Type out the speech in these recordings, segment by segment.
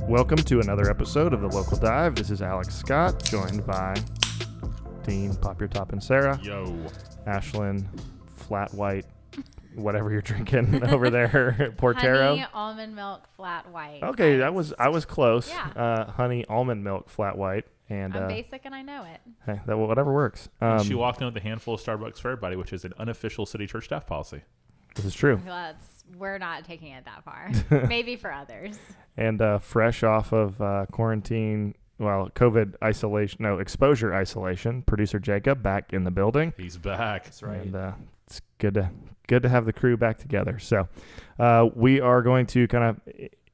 Welcome to another episode of The Local Dive. This is Alex Scott, joined by Dean, Pop Your Top, and Sarah. Yo. Ashlyn, Flat White, whatever you're drinking over there, Portero. Honey, almond milk, flat white. Okay, I was close. Yeah. Honey, almond milk, flat white. And I'm basic and I know it. hey, whatever works. She walked in with a handful of Starbucks for everybody, which is an unofficial city church staff policy. This is true. We're not taking it that far. Maybe for others. And fresh off of quarantine, COVID isolation, exposure isolation, producer Jacob back in the building. He's back. That's right. And it's good to have the crew back together. So we are going to kind of,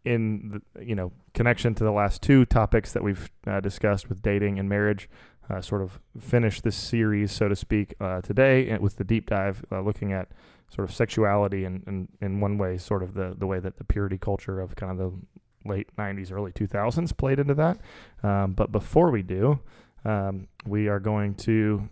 in the, connection to the last two topics that we've discussed with dating and marriage, sort of finish this series, so to speak, today with the deep dive, looking at sort of sexuality and in one way, sort of the way that the purity culture of kind of the late 90s, early 2000s played into that. But before we do, we are going to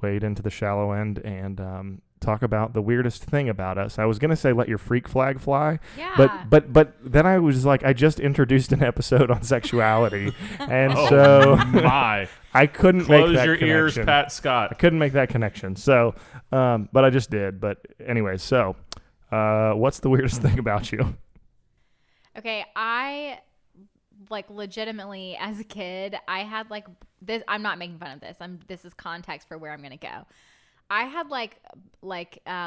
wade into the shallow end and talk about the weirdest thing about us. I was going to say let your freak flag fly, yeah. but then I was like, I just introduced an episode on sexuality, and I couldn't make that connection. Close your ears, Pat Scott. I couldn't make that connection. So, but I just did. But anyway, so what's the weirdest thing about you? Okay, I legitimately as a kid, I had this. I'm not making fun of this. This is context for where I'm gonna go. I had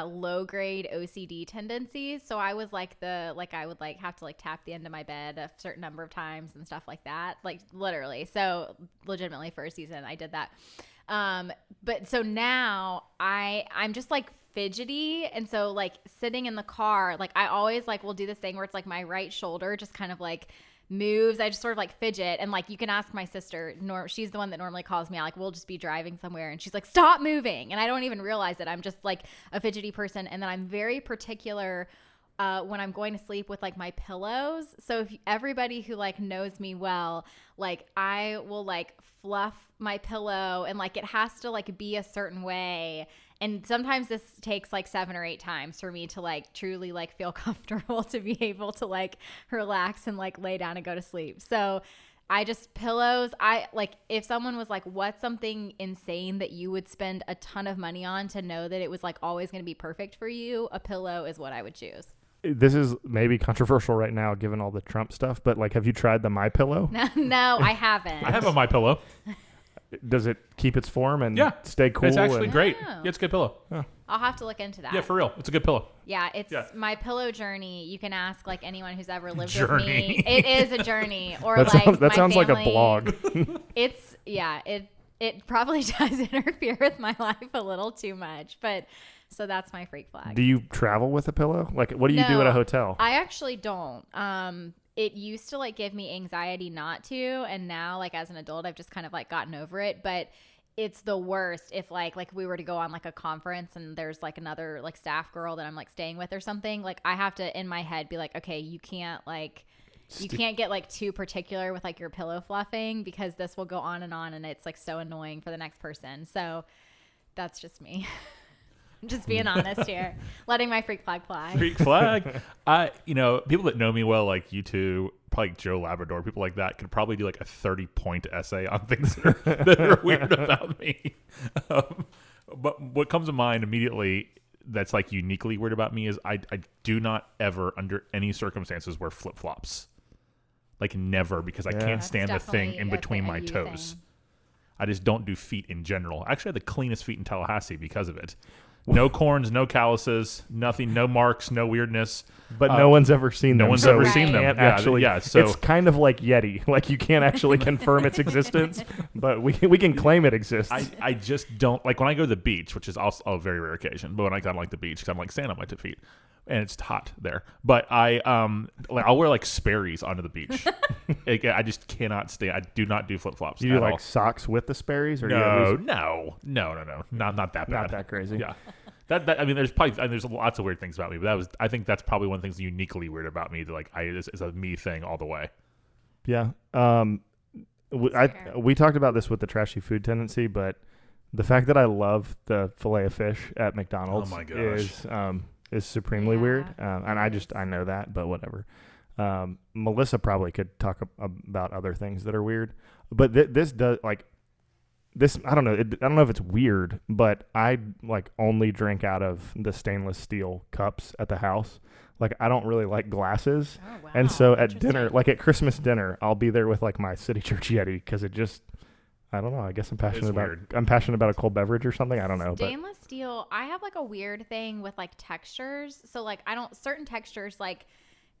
low grade OCD tendencies, so I was I would have to tap the end of my bed a certain number of times and stuff like that, literally. So legitimately for a season I did that. But so now I'm just fidgety, and so sitting in the car, I always will do this thing where it's my right shoulder just kind of moves. I just sort of fidget, and you can ask my sister. She's the one that normally calls me out. We'll just be driving somewhere and she's like, stop moving, and I don't even realize it. I'm just a fidgety person. And then I'm very particular when I'm going to sleep with my pillows. So if everybody who knows me well, I will fluff my pillow, and it has to be a certain way. And sometimes this takes 7 or 8 times for me to truly feel comfortable to be able to relax and lay down and go to sleep. So I just pillows. If someone was what's something insane that you would spend a ton of money on to know that it was always going to be perfect for you, a pillow is what I would choose. This is maybe controversial right now given all the Trump stuff, but have you tried the MyPillow? No, I haven't. I have a MyPillow. Does it keep its form and stay cool? It's actually great. Yeah, it's a good pillow. Oh. I'll have to look into that. Yeah, for real. It's a good pillow. Yeah, it's my pillow journey. You can ask anyone who's ever lived with me. It is a journey. Or that sounds family. Like a blog. It probably does interfere with my life a little too much, but so that's my freak flag. Do you travel with a pillow? What do you do at a hotel? I actually don't. It used to give me anxiety not to, and now as an adult I've just kind of gotten over it. But it's the worst if we were to go on a conference and there's another staff girl that I'm staying with or something. I have to in my head be okay, you can't you can't get too particular with your pillow fluffing, because this will go on and it's so annoying for the next person. So that's just me. I'm just being honest here, letting my freak flag fly. Freak flag. People that know me well, like you two, probably Joe Labrador, people like that, could probably do a 30-point essay on things that are weird about me. But what comes to mind immediately that's uniquely weird about me is I do not ever, under any circumstances, wear flip flops. Never, because I can't stand the thing in between my toes. Thing. I just don't do feet in general. I actually had the cleanest feet in Tallahassee because of it. No corns, no calluses, nothing, no marks, no weirdness. But no one's ever seen them. No one's ever seen them. So it's kind of like Yeti. You can't actually confirm its existence, but we can claim it exists. I just don't, when I go to the beach, which is also a very rare occasion, but when I go to the beach, because I'm sand on my feet, and it's hot there. But I'll wear Sperry's onto the beach. I just cannot stay. I do not do flip flops. You do socks with the Sperry's, or no, not that bad. Not that crazy. Yeah. There's lots of weird things about me, but I think that's probably one of the things uniquely weird about me. That this is a me thing all the way. Yeah. We talked about this with the trashy food tendency, but the fact that I love the fillet of fish at McDonald's is supremely weird. And I know that, but whatever. Melissa probably could talk about other things that are weird, but this does like this. I don't know. I don't know if it's weird, but I like only drink out of the stainless steel cups at the house. Like I don't really like glasses, and so at dinner, like at Christmas dinner, I'll be there with like my City Church Yeti because it just. I don't know. I guess I'm passionate about a cold beverage or something. I don't know. Stainless steel. I have like a weird thing with like textures. So like certain textures like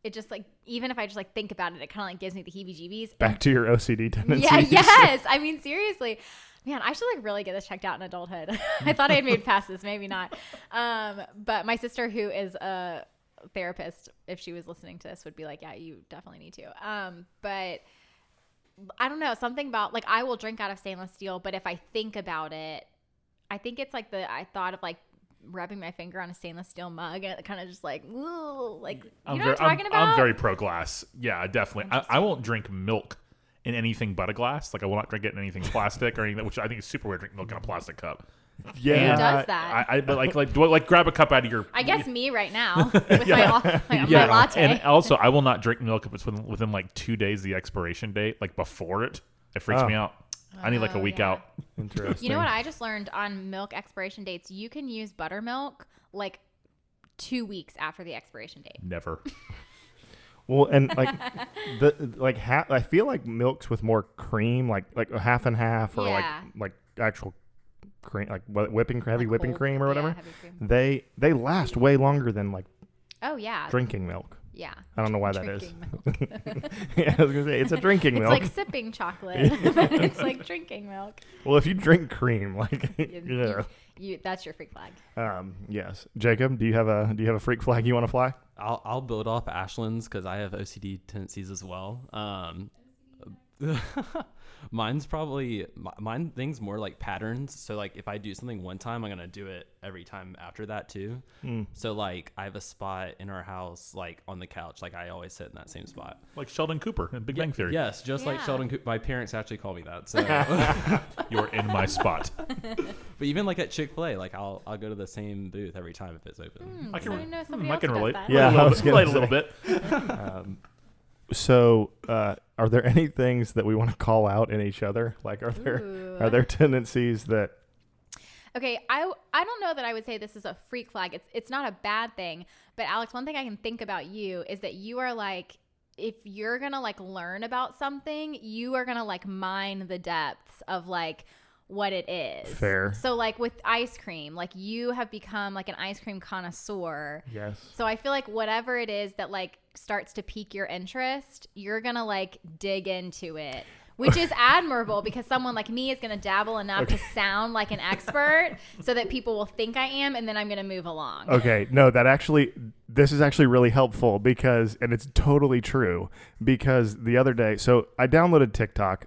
it just like even if I just like think about it, it kind of like gives me the heebie-jeebies. Back to your OCD tendencies. Yeah. Yes. I mean seriously, man. I should like really get this checked out in adulthood. I thought I had made past this, maybe not. But my sister, who is a therapist, if she was listening to this, would be like, yeah, you definitely need to. But. I don't know, something about like I will drink out of stainless steel, but if I think about it, I think it's like I thought of like rubbing my finger on a stainless steel mug and it kind of just like, ooh, like you know what I'm talking about? I'm very pro glass. Yeah, definitely. I won't drink milk in anything but a glass. Like I will not drink it in anything plastic or anything, which I think is super weird. Drink milk in a plastic cup. Yeah, who does that? But do I like grab a cup out of your? I guess me right now with my latte. And also, I will not drink milk if it's within like 2 days of the expiration date. Like before it freaks me out. I need like a week out. Interesting. You know what I just learned on milk expiration dates? You can use buttermilk like 2 weeks after the expiration date. Never. Well, and like I feel like milks with more cream, like half and half, or like actual cream, like whipping cream or whatever. They last way longer than like drinking milk. Yeah. I don't know why that is. Yeah, I was gonna say it's a drinking milk. It's like sipping chocolate, but it's like drinking milk. Well, if you drink cream, like that's your freak flag. Yes. Jacob, do you have a freak flag you want to fly? I'll build off Ashland's because I have OCD tendencies as well. Mine's probably mine thing's more like patterns. So like if I do something one time, I'm gonna do it every time after that too. So like I have a spot in our house like on the couch, like I always sit in that same spot, like Sheldon Cooper in Big Bang Theory. Yes, just like Sheldon Cooper. My parents actually call me that. So you're in my spot. But even like at Chick-fil-A, like I'll go to the same booth every time if it's open. I can relate. relate. Yeah, relate a little bit. So, are there any things that we want to call out in each other? Like, are there tendencies that? Okay, I don't know that I would say this is a freak flag. It's not a bad thing, but Alex, one thing I can think about you is that you are like, if you're gonna like learn about something, you are gonna like mine the depths of like what it is. Fair. So like with ice cream, like you have become like an ice cream connoisseur. Yes. So I feel like whatever it is that like starts to pique your interest, you're going to like dig into it, which is admirable because someone like me is going to dabble enough to sound like an expert so that people will think I am, and then I'm going to move along. Okay. No, this is actually really helpful because, and it's totally true, because the other day, so I downloaded TikTok,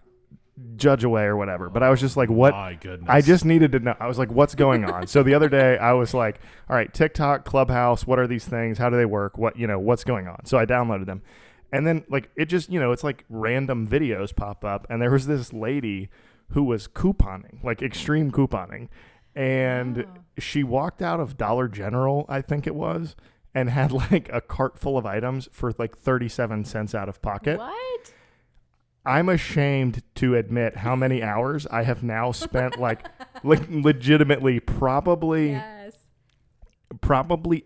judge away or whatever, but I was just like, what? My goodness. I just needed to know. I was like, what's going on? So the other day I was like, all right, TikTok, Clubhouse, what are these things? How do they work? What's going on? So I downloaded them, and then like it just, it's like random videos pop up, and there was this lady who was couponing, like extreme couponing, and she walked out of Dollar General, I think it was, and had like a cart full of items for like 37 cents out of pocket. What? I'm ashamed to admit how many hours I have now spent like legitimately probably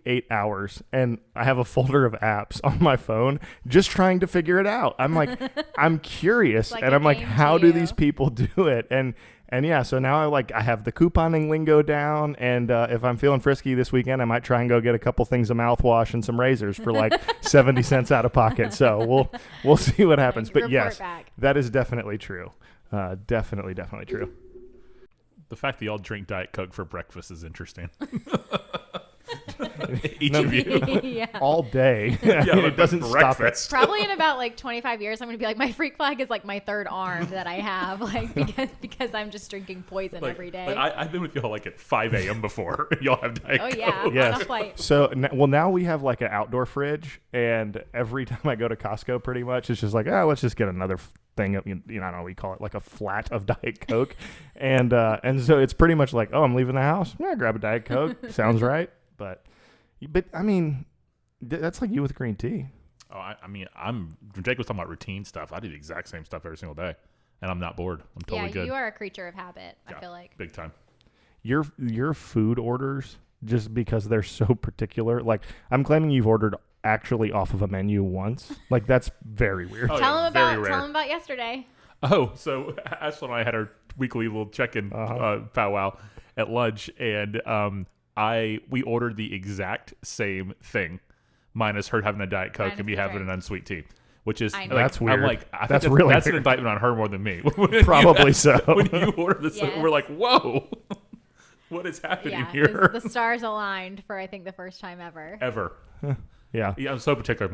8 hours, and I have a folder of apps on my phone just trying to figure it out. I'm like, I'm curious, like and I'm like, how do you. these people do it? And yeah, so now I have the couponing lingo down, and if I'm feeling frisky this weekend, I might try and go get a couple things of mouthwash and some razors for like 70 cents out of pocket. So we'll see what happens. But yes, that is definitely true. Definitely true. The fact that y'all drink Diet Coke for breakfast is interesting. Each of you. All day. It doesn't stop it. Probably in about like 25 years, I'm going to be like, my freak flag is like my third arm that I have, like because I'm just drinking poison every day. I've been with y'all like at 5 a.m. before. Y'all have Diet Coke. Oh yeah, yes. on a flight. So now we have like an outdoor fridge, and every time I go to Costco, pretty much it's just like, let's just get another thing of, I don't know what you call it, like a flat of Diet Coke, and so it's pretty much like, I'm leaving the house, grab a Diet Coke. Sounds right. But I mean, that's like you with green tea. Oh, I mean, Jake was talking about routine stuff. I do the exact same stuff every single day, and I'm not bored. I'm totally good. You are a creature of habit. I feel like big time. Your food orders, just because they're so particular. Like, I'm claiming you've ordered actually off of a menu once. Like, that's very weird. Oh, tell yeah, him very rare. about yesterday. Oh, so Ashley and I had our weekly little check-in powwow at lunch, and we ordered the exact same thing, minus her having a Diet Coke and me having an unsweet tea, which is like, that's weird. I'm like, I think that's really that's weird. an indictment on her more than me. Probably so. When you order this, Yes. we're like, whoa, what is happening Yeah, here? the stars aligned for I think the first time ever. Ever. Yeah. Yeah, I'm so particular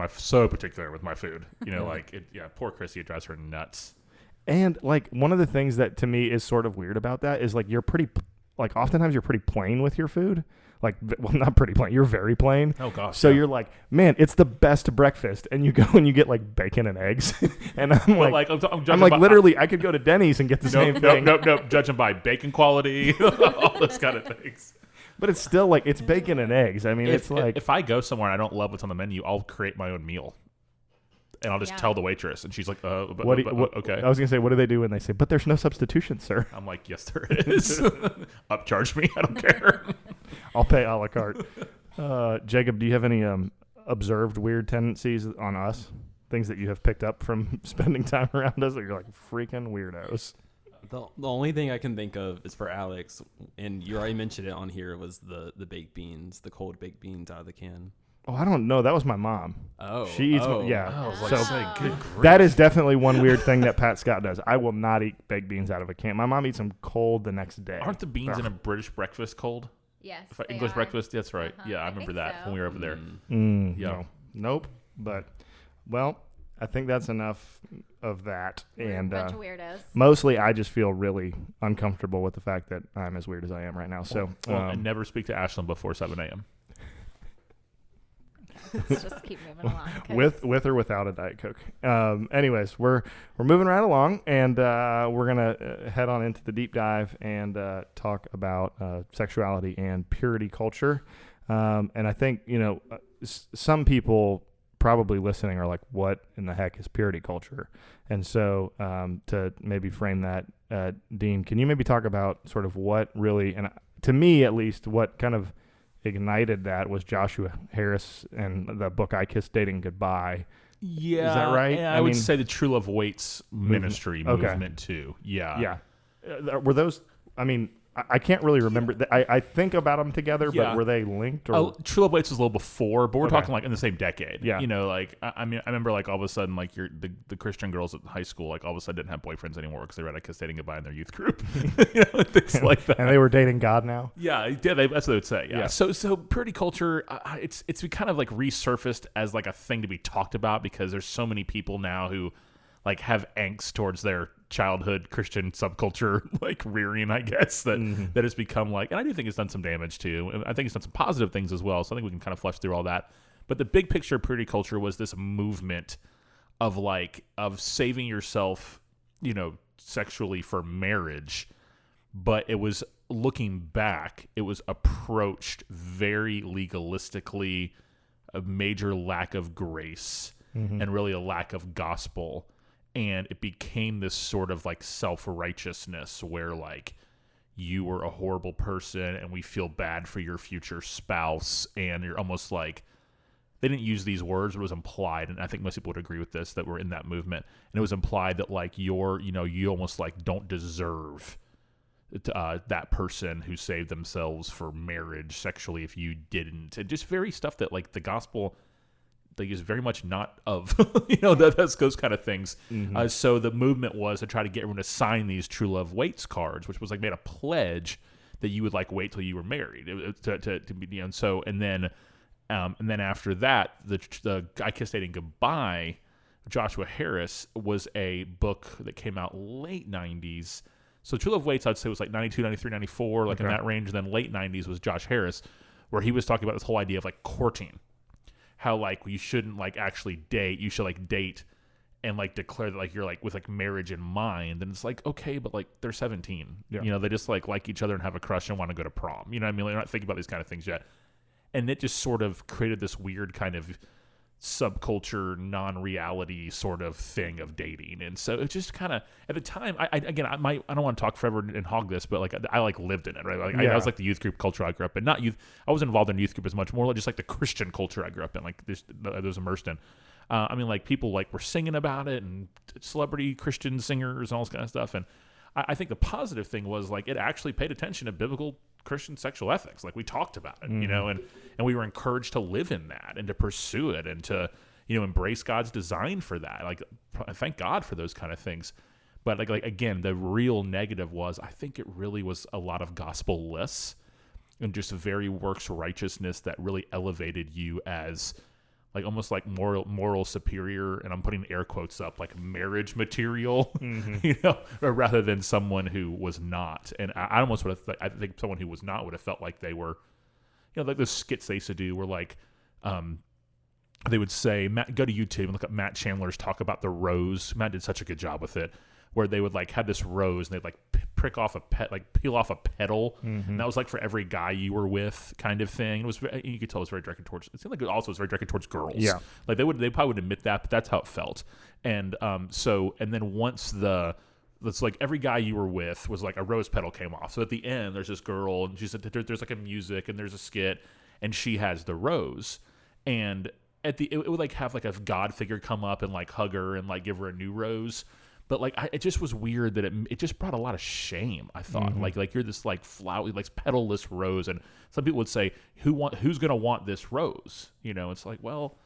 with my food. You know, like poor Chrissy, it drives her nuts. And like one of the things that to me is sort of weird about that is like oftentimes you're pretty plain with your food. Like, well, not pretty plain. You're very plain. Oh gosh. So you're like, man, it's the best breakfast, and you go and you get like bacon and eggs, and I'm like, literally, I could go to Denny's and get the same thing. Nope. Judging by bacon quality, all those kind of things. But it's still like it's bacon and eggs. I mean, it's like if I go somewhere and I don't love what's on the menu, I'll create my own meal. And I'll just tell the waitress, and she's like, okay. I was gonna say, what do they do when they say, but there's no substitution, sir? I'm like, yes, there is. Upcharge me. I don't care. I'll pay a la carte. Jacob, do you have any observed weird tendencies on us? Things that you have picked up from spending time around us that you're like, freaking weirdos? The only thing I can think of is for Alex, and you already mentioned it on here, was the baked beans, the cold baked beans out of the can. Oh, I don't know. That was my mom. Oh. She eats, Oh, So good grief. that is definitely one weird thing that Pat Scott does. I will not eat baked beans out of a can. My mom eats them cold the next day. Aren't the beans in a British breakfast cold? Yes, English are. breakfast? That's right. Uh-huh. Yeah, I I remember think that so. when we were over there. Yeah. No. Nope. But, well, I think that's enough of that. We're And a bunch of weirdos. mostly I just feel really uncomfortable with the fact that I'm as weird as I am right now. So, And never speak to Ashlyn before 7 a.m. Let's just keep moving along. 'Cause with or without a Diet Coke. Anyways, we're moving right along, and we're gonna head on into the deep dive and talk about sexuality and purity culture. And I think some people probably listening are like, "What in the heck is purity culture?" And so to maybe frame that, Dean, can you maybe talk about sort of what really, and to me at least, what kind of ignited that was Joshua Harris and the book I Kissed Dating Goodbye. Yeah. Is that right? Yeah, I would say the True Love Waits ministry Okay. movement too. Yeah. Yeah. Were those, I mean, I can't really remember. I think about them together, Yeah. but were they linked? Or True Love Waits was a little before, but we're Okay. talking like in the same decade. Yeah. Like I mean, I remember like all of a sudden like the Christian girls at high school like all of a sudden didn't have boyfriends anymore because they read I Kissed Dating Goodbye in their youth group, things like that. and they were dating God now? Yeah, that's what they would say. Yeah. Yeah. So purity culture, it's kind of like resurfaced as like a thing to be talked about because there's so many people now who like have angst towards their childhood Christian subculture like rearing, I guess, that has become like, and I do think it's done some damage too. And I think it's done some positive things as well. So I think we can kind of flesh through all that. But the big picture of purity culture was this movement of saving yourself, sexually for marriage. But it was looking back, it was approached very legalistically, a major lack of grace and really a lack of gospel. And it became this sort of like self-righteousness where like you were a horrible person and we feel bad for your future spouse. And you're almost like, they didn't use these words, but it was implied. And I think most people would agree with this, that we're in that movement. And it was implied that like you almost like don't deserve that person who saved themselves for marriage sexually if you didn't. And just very stuff that like the gospel is very much not of, that's those kind of things. So the movement was to try to get everyone to sign these True Love Waits cards, which was like made a pledge that you would like wait till you were married to be, and so, and then after that, the I Kissed Dating Goodbye, Joshua Harris was a book that came out late 90s. So True Love Waits, I'd say was like 92, 93, 94, like in that range. And then late 90s was Josh Harris, where he was talking about this whole idea of like courting. How like you shouldn't like actually date, you should like date and like declare that like you're like with like marriage in mind. And it's like, okay, but like they're 17. Yeah. They just like each other and have a crush and want to go to prom. You know what I mean? They're not thinking about these kind of things yet. And it just sort of created this weird kind of subculture, non-reality sort of thing of dating. And so it just kind of, at the time, I don't want to talk forever and hog this, but like I like lived in it, right? Like I was like the youth group culture I grew up in, not youth. I wasn't involved in youth group as much, more just like the Christian culture I grew up in, like this, I was immersed in. I mean, like people like were singing about it, and celebrity Christian singers and all this kind of stuff. And I think the positive thing was like it actually paid attention to biblical Christian sexual ethics. Like we talked about it, you know, and we were encouraged to live in that and to pursue it and to, you know, embrace God's design for that. Like, thank God for those kind of things. But like again, the real negative was I think it really was a lot of gospel-less and just very works righteousness that really elevated you as like almost like moral superior, and I'm putting air quotes up, like marriage material, you know, rather than someone who was not. And I almost would have, I think someone who was not would have felt like they were, you know, like the skits they used to do were like, they would say, go to YouTube and look up Matt Chandler's talk about the rose. Matt did such a good job with it, where they would like have this rose and they'd like peel off a petal, and that was like for every guy you were with, kind of thing. It was, you could tell it was very directed towards. It seemed like it also was very directed towards girls. Yeah, like they probably would admit that, but that's how it felt. And and then once it's like every guy you were with was like a rose petal came off. So at the end, there's this girl, and she said there's like a music and there's a skit, and she has the rose, and it would like have like a God figure come up and like hug her and like give her a new rose. But like, it just was weird that it just brought a lot of shame. I thought like you're this like flowery, like petalless rose, and some people would say, who's gonna want this rose? You know, it's like, well,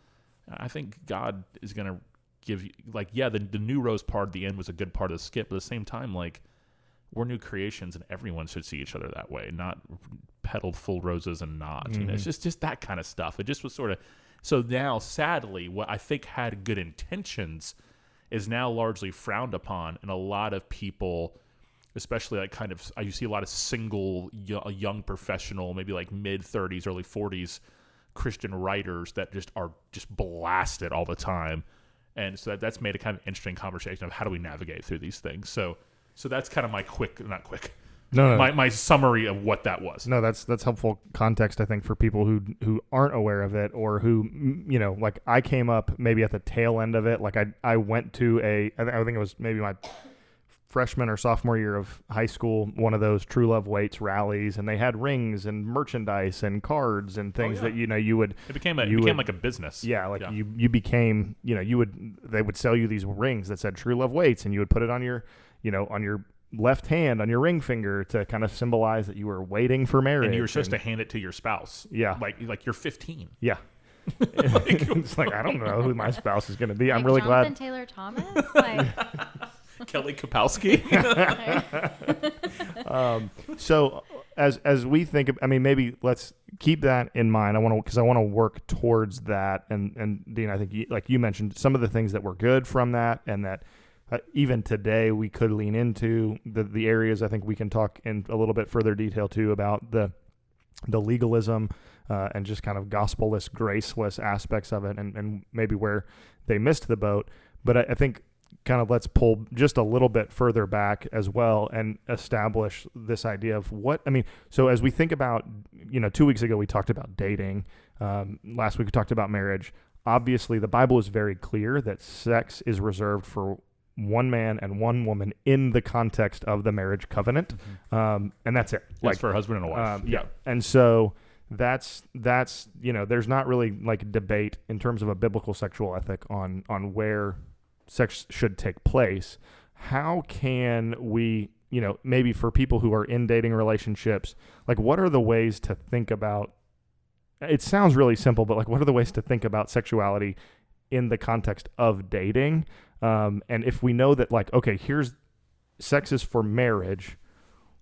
I think God is gonna give you like, yeah, the new rose part at the end was a good part of the skit, but at the same time, like we're new creations, and everyone should see each other that way, not petaled full roses and not. You know, it's just that kind of stuff. It just was sort of. So now, sadly, what I think had good intentions is now largely frowned upon, and a lot of people, especially like kind of, you see a lot of single young professional, maybe like mid-30s, early 40s Christian writers that just are just blasted all the time, and so that's made a kind of interesting conversation of how do we navigate through these things. So that's kind of my my summary of what that was. No, that's helpful context, I think, for people who aren't aware of it, or who, you know, like I came up maybe at the tail end of it. Like I went to I think it was maybe my freshman or sophomore year of high school, one of those True Love Waits rallies, and they had rings and merchandise and cards and things that, you know, you would. It became like a business. Yeah, like you became, you know, they would sell you these rings that said True Love Waits, and you would put it on your, you know, on your left hand, on your ring finger, to kind of symbolize that you were waiting for marriage, and you were supposed to hand it to your spouse. Yeah, like you're 15. Yeah. It's like, I don't know who my spouse is going to be. Like I'm really Jonathan glad. Taylor Thomas, like Kelly Kapowski. So as we think of, I mean, maybe let's keep that in mind. I want to work towards that. And Dean, I think like you mentioned, some of the things that were good from that, and that even today we could lean into the areas. I think we can talk in a little bit further detail too about the legalism and just kind of gospel-less, graceless aspects of it, and maybe where they missed the boat. But I think kind of let's pull just a little bit further back as well and establish this idea of what, I mean, so as we think about, you know, 2 weeks ago we talked about dating. Last week we talked about marriage. Obviously, the Bible is very clear that sex is reserved for one man and one woman in the context of the marriage covenant. And that's it. Like for a husband and a wife. Yeah. And so that's, you know, there's not really like debate in terms of a biblical sexual ethic on where sex should take place. How can we, you know, maybe for people who are in dating relationships, like what are the ways to think about, it sounds really simple, but like what are the ways to think about sexuality in the context of dating? And if we know that, like, okay, here's sex is for marriage,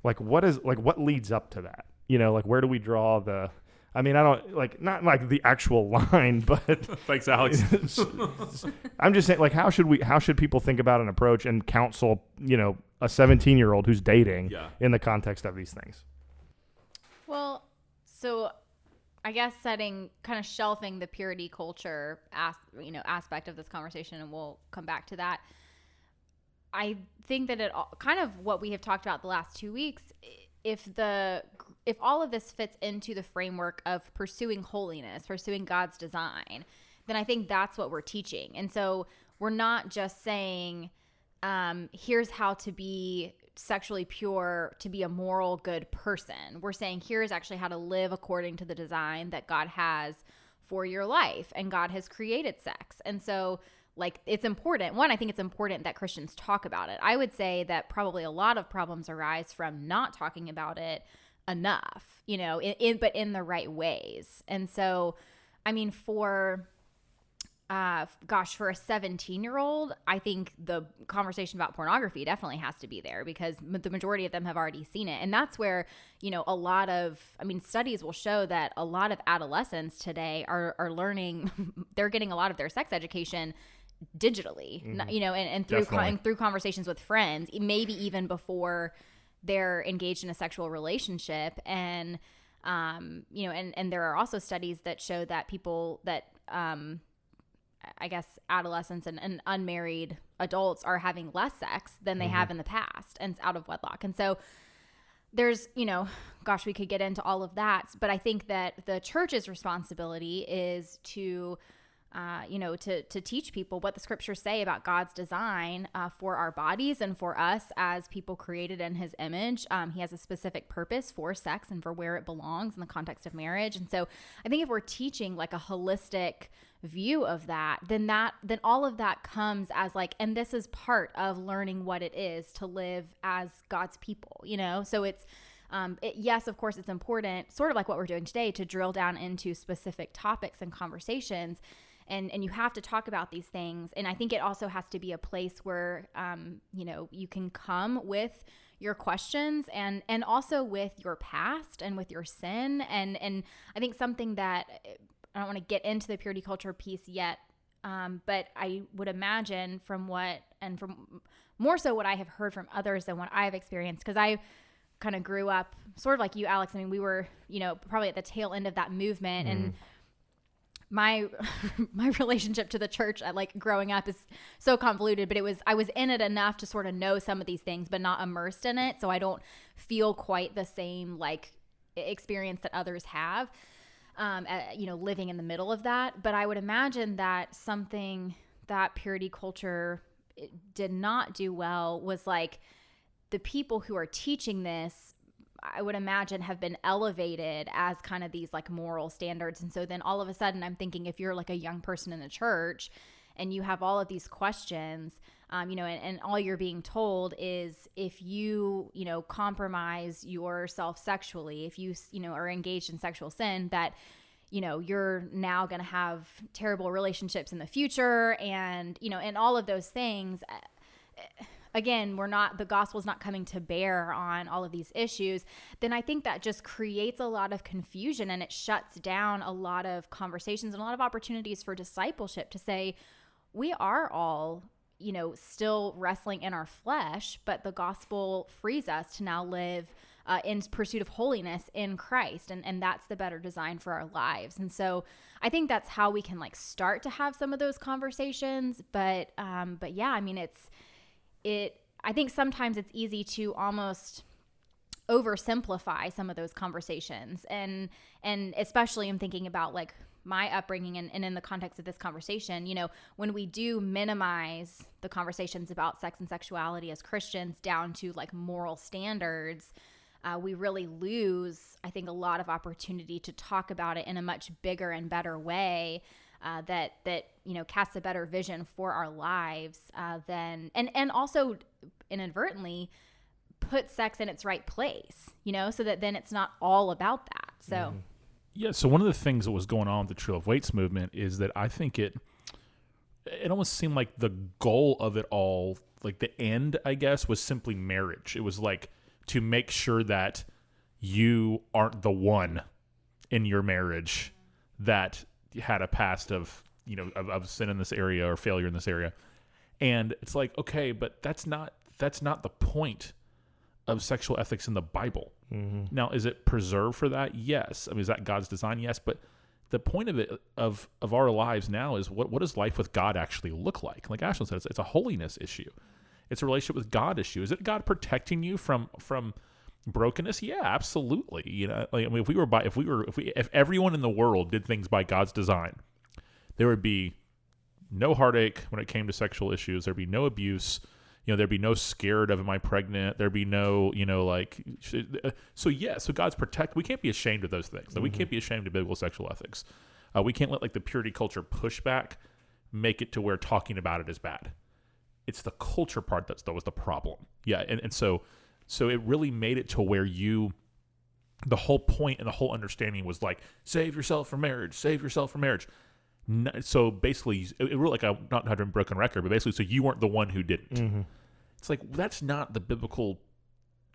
like what leads up to that? You know, like where do we draw the, I mean, I don't like, not like the actual line, but thanks, Alex. I'm just saying, like, how should people think about an approach and counsel, you know, a 17-year-old who's dating in the context of these things? Well, so I guess shelving the purity culture aspect of this conversation, and we'll come back to that. I think that kind of what we have talked about the last 2 weeks, if all of this fits into the framework of pursuing holiness, pursuing God's design, then I think that's what we're teaching. And so we're not just saying, here's how to be sexually pure, to be a moral, good person. We're saying here's actually how to live according to the design that God has for your life, and God has created sex. And so like, it's important. One, I think it's important that Christians talk about it. I would say that probably a lot of problems arise from not talking about it enough, you know, but in the right ways. And so, I mean, for a 17-year-old, I think the conversation about pornography definitely has to be there, because the majority of them have already seen it. And that's where, you know, studies will show that a lot of adolescents today are learning, they're getting a lot of their sex education digitally, you know, and through conversations with friends, maybe even before they're engaged in a sexual relationship. And, you know, and there are also studies that show that people that, I guess adolescents and unmarried adults are having less sex than they have in the past, and it's out of wedlock. And so there's, you know, we could get into all of that, but I think that the church's responsibility is to, you know, to teach people what the scriptures say about God's design for our bodies and for us as people created in his image. He has a specific purpose for sex and for where it belongs in the context of marriage. And so I think if we're teaching like a holistic view of that, then all of that comes as like, and this is part of learning what it is to live as God's people, you know? So it's, yes, of course, it's important, sort of like what we're doing today, to drill down into specific topics and conversations. And you have to talk about these things. And I think it also has to be a place where, you know, you can come with your questions and also with your past and with your sin. And I think something that, I don't want to get into the purity culture piece yet, but I would imagine from more so what I have heard from others than what I have experienced, because I kind of grew up sort of like you, Alex. I mean, we were, you know, probably at the tail end of that movement. And my relationship to the church, like growing up, is so convoluted, but I was in it enough to sort of know some of these things, but not immersed in it. So I don't feel quite the same like experience that others have, you know, living in the middle of that. But I would imagine that something that purity culture did not do well was like the people who are teaching this, I would imagine, have been elevated as kind of these like moral standards. And so then all of a sudden I'm thinking, if you're like a young person in the church and you have all of these questions, you know, and all you're being told is if you, you know, compromise yourself sexually, if you, you know, are engaged in sexual sin, that, you know, you're now going to have terrible relationships in the future. And, you know, and all of those things, again, the gospel's not coming to bear on all of these issues, then I think that just creates a lot of confusion, and it shuts down a lot of conversations and a lot of opportunities for discipleship to say, we are all, you know, still wrestling in our flesh, but the gospel frees us to now live in pursuit of holiness in Christ. And that's the better design for our lives. And so I think that's how we can like start to have some of those conversations. But yeah, I mean, I think sometimes it's easy to almost oversimplify some of those conversations. And especially I'm thinking about like my upbringing and in the context of this conversation, you know, when we do minimize the conversations about sex and sexuality as Christians down to like moral standards, we really lose, I think, a lot of opportunity to talk about it in a much bigger and better way. That you know, casts a better vision for our lives than and also inadvertently put sex in its right place, you know, so that then it's not all about that. So yeah, so one of the things that was going on with the Trail of Weights movement is that I think it almost seemed like the goal of it all, like the end, I guess, was simply marriage. It was like to make sure that you aren't the one in your marriage that had a past of, you know, of sin in this area or failure in this area. And it's like, okay, but that's not the point of sexual ethics in the Bible. Now, is it preserved for that? Yes. I mean, is that God's design? Yes. But the point of it, of our lives now, is what does life with God actually look like? Like Ashlyn said, it's a holiness issue. It's a relationship with God issue. Is it God protecting you from brokenness? Yeah, absolutely. You know, like, I mean, if everyone in the world did things by God's design, there would be no heartache when it came to sexual issues. There'd be no abuse. There'd be no scared of, am I pregnant? There'd be no, so God's protect. We can't be ashamed of those things. We can't be ashamed of biblical sexual ethics. We can't let the purity culture pushback make it to where talking about it is bad. It's the culture part that was the problem. Yeah, and so it really made it to where the whole point and the whole understanding was save yourself for marriage, save yourself for marriage. So basically, it really I'm not having a broken record, but basically, so you weren't the one who didn't. Mm-hmm. It's that's not the biblical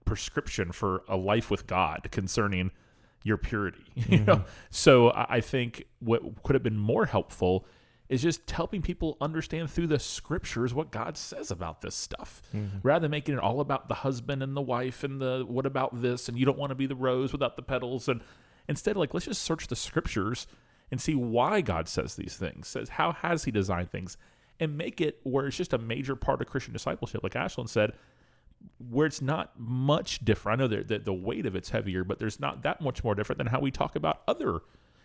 prescription for a life with God concerning your purity. Mm-hmm. So I think what could have been more helpful is just helping people understand through the scriptures what God says about this stuff, rather than making it all about the husband and the wife and the what about this, and you don't want to be the rose without the petals. And instead, let's just search the scriptures and see why God says these things, says how has he designed things, and make it where it's just a major part of Christian discipleship, like Ashlyn said, where it's not much different. I know that the weight of it's heavier, but there's not that much more different than how we talk about other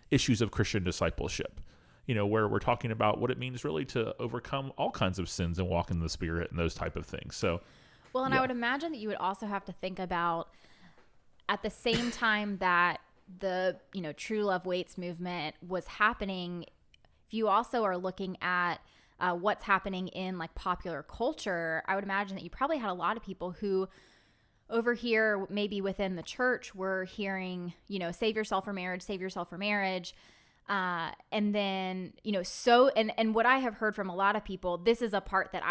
issues of Christian discipleship, where we're talking about what it means really to overcome all kinds of sins and walk in the Spirit and those type of things. So, well, and I would imagine that you would also have to think about at the same time that the True Love Waits movement was happening, if you also are looking at what's happening in popular culture, I would imagine that you probably had a lot of people who over here, maybe within the church, were hearing, save yourself for marriage, save yourself for marriage. And then, and what I have heard from a lot of people, this is a part that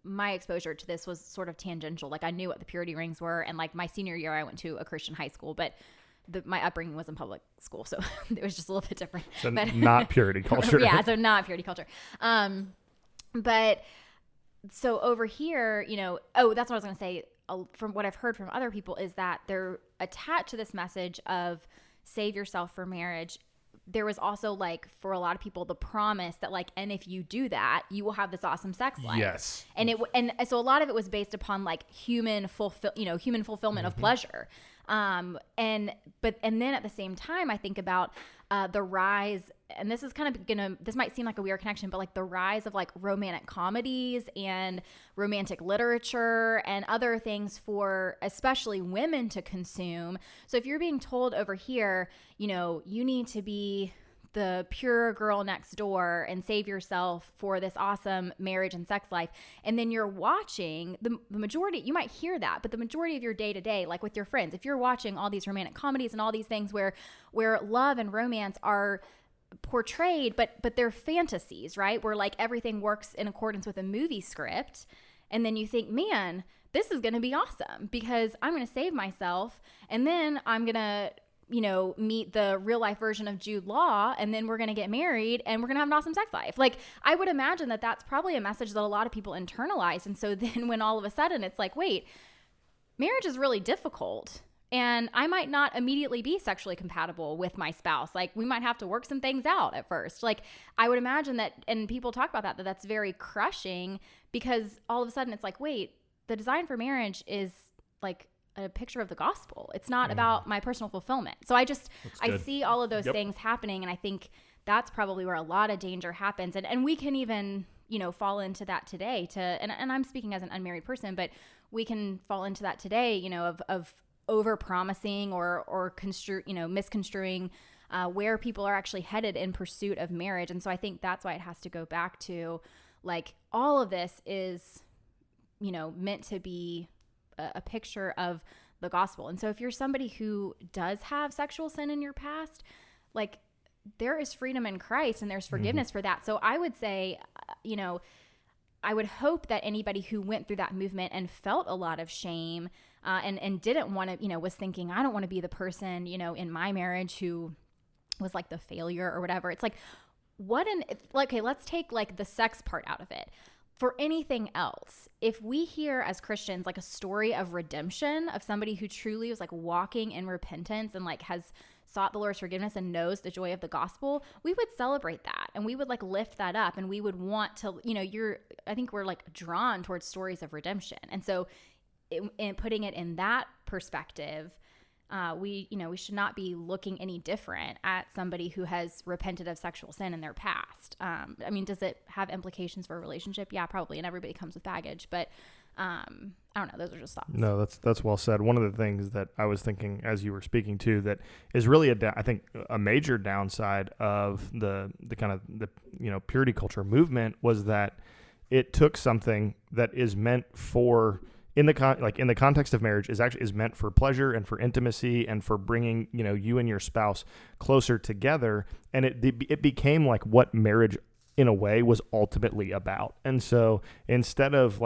my exposure to this was sort of tangential. I knew what the purity rings were. And my senior year, I went to a Christian high school, but my upbringing was in public school, so it was just a little bit different. So not purity culture. Yeah, so not purity culture. But so over here, that's what I was going to say. From what I've heard from other people is that they're attached to this message of save yourself for marriage. There was also for a lot of people the promise that and if you do that, you will have this awesome sex life. Yes. And so a lot of it was based upon human fulfillment of pleasure. And then at the same time, I think about the rise, and this is this might seem like a weird connection, but the rise of romantic comedies and romantic literature and other things for especially women to consume. So if you're being told over here, you need to be the pure girl next door and save yourself for this awesome marriage and sex life, and then you're watching the majority, you might hear that, but the majority of your day to day, with your friends, if you're watching all these romantic comedies and all these things where love and romance are portrayed, but they're fantasies, right? Where everything works in accordance with a movie script, and then you think, man, this is going to be awesome because I'm going to save myself, and then I'm going to meet the real life version of Jude Law, and then we're going to get married and we're going to have an awesome sex life. I would imagine that that's probably a message that a lot of people internalize. And so then when all of a sudden it's wait, marriage is really difficult and I might not immediately be sexually compatible with my spouse. We might have to work some things out at first. I would imagine that, and people talk about that that's very crushing because all of a sudden it's wait, the design for marriage is a picture of the gospel. It's not about my personal fulfillment. So I see all of those things happening. And I think that's probably where a lot of danger happens. And we can even, fall into that today and I'm speaking as an unmarried person, but we can fall into that today, of over promising or misconstruing where people are actually headed in pursuit of marriage. And so I think that's why it has to go back to all of this is, meant to be a picture of the gospel. And so if you're somebody who does have sexual sin in your past, there is freedom in Christ and there's forgiveness for that. So I would say, I would hope that anybody who went through that movement and felt a lot of shame and didn't want to, was thinking, I don't want to be the person, in my marriage who was the failure or whatever. It's okay, let's take the sex part out of it. For anything else, if we hear as Christians a story of redemption of somebody who truly was walking in repentance and has sought the Lord's forgiveness and knows the joy of the gospel, we would celebrate that and we would lift that up and we would want to, I think we're drawn towards stories of redemption. And so in putting it in that perspective, we should not be looking any different at somebody who has repented of sexual sin in their past. I mean, does it have implications for a relationship? Yeah, probably. And everybody comes with baggage, but I don't know. Those are just thoughts. No, that's well said. One of the things that I was thinking as you were speaking to that is really I think a major downside of the kind of the purity culture movement was that it took something that is meant for in the context of marriage is meant for pleasure and for intimacy and for bringing you and your spouse closer together, and it became like what marriage in a way was ultimately about. And so instead of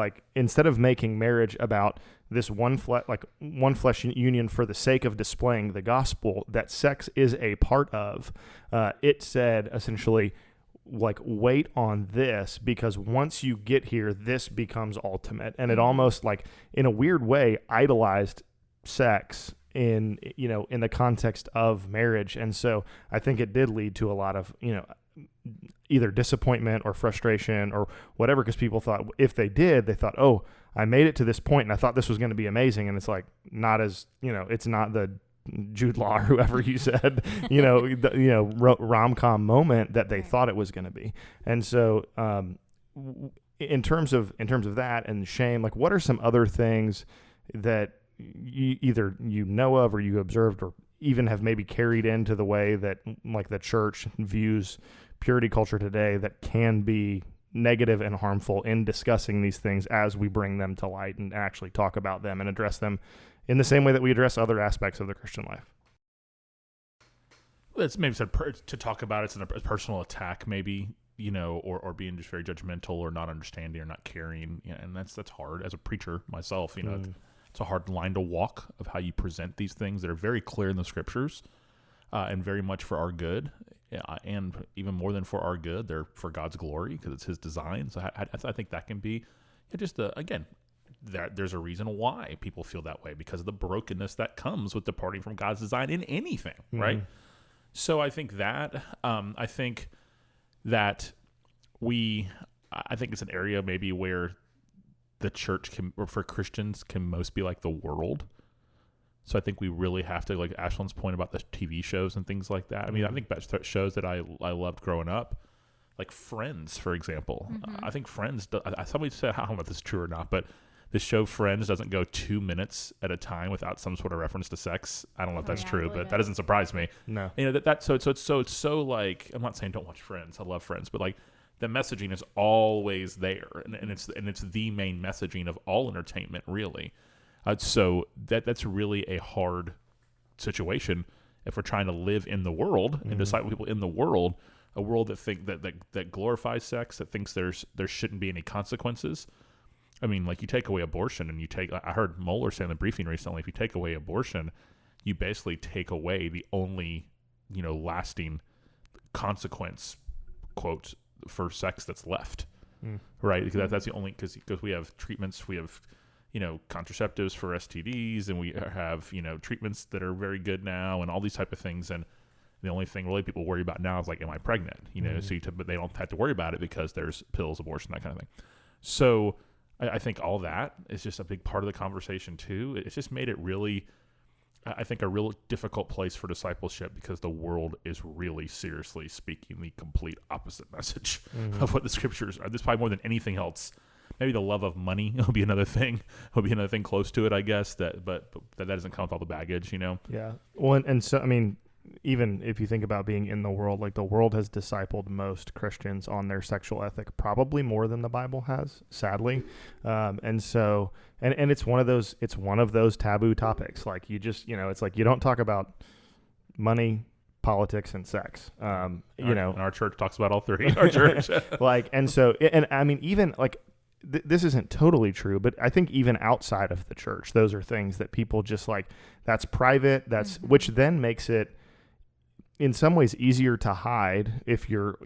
making marriage about this one flesh union for the sake of displaying the gospel that sex is a part of, it said essentially, like, wait on this, because once you get here, this becomes ultimate. And it almost, like, in a weird way, idolized sex in the context of marriage. And so I think it did lead to a lot of either disappointment or frustration or whatever, because people thought they thought, oh, I made it to this point and I thought this was going to be amazing. And it's like, not as, it's not the Jude Law or whoever you said, rom-com moment that they thought it was going to be. And so, in terms of that and shame, like, what are some other things that you either know of or you observed or even have maybe carried into the way that, like, the church views purity culture today that can be negative and harmful in discussing these things as we bring them to light and actually talk about them and address them in the same way that we address other aspects of the Christian life? It's maybe said to talk about it's a personal attack, maybe, or being just very judgmental or not understanding or not caring. And that's hard as a preacher myself. It's a hard line to walk of how you present these things that are very clear in the scriptures and very much for our good. And even more than for our good, they're for God's glory because it's His design. So I think that can be just again. There's a reason why people feel that way, because of the brokenness that comes with departing from God's design in anything, right? So I think that I think it's an area maybe where the church can, or for Christians, can most be like the world. So I think we really have to, like Ashlyn's point about the TV shows and things like that. I mean, I think about shows that I loved growing up, like Friends, for example. I think Friends, somebody said, I don't know if this is true or not, but the show Friends doesn't go 2 minutes at a time without some sort of reference to sex. I don't know if that's true, but that doesn't surprise me. No, so it's so like, I'm not saying don't watch Friends. I love Friends, but like the messaging is always there, and it's the main messaging of all entertainment, really. So that's really a hard situation if we're trying to live in the world and disciple people in the world, a world that glorifies sex, that thinks there shouldn't be any consequences. I mean, like, you take away abortion and I heard Moeller say in the briefing recently, if you take away abortion, you basically take away the only, lasting consequence, quote, for sex that's left, right? Because that's the only, because we have treatments, we have, contraceptives for STDs, and we have, treatments that are very good now and all these type of things. And the only thing really people worry about now is like, am I pregnant? But they don't have to worry about it because there's pills, abortion, that kind of thing. So I think all that is just a big part of the conversation too. It's just made it really, I think, a real difficult place for discipleship, because the world is really seriously speaking the complete opposite message of what the scriptures are. This probably more than anything else. Maybe the love of money will be another thing. Will be another thing close to it, I guess. But that doesn't come with all the baggage, Yeah. Well, and so I mean, even if you think about being in the world, like, the world has discipled most Christians on their sexual ethic, probably more than the Bible has, sadly. And so, and it's one of those taboo topics. Like, you just, it's like, you don't talk about money, politics, and sex. And our church talks about all three. Our church, like, and so, and I mean, even like, this isn't totally true, but I think even outside of the church, those are things that people just like, that's private. That's which then makes it, in some ways, easier to hide if you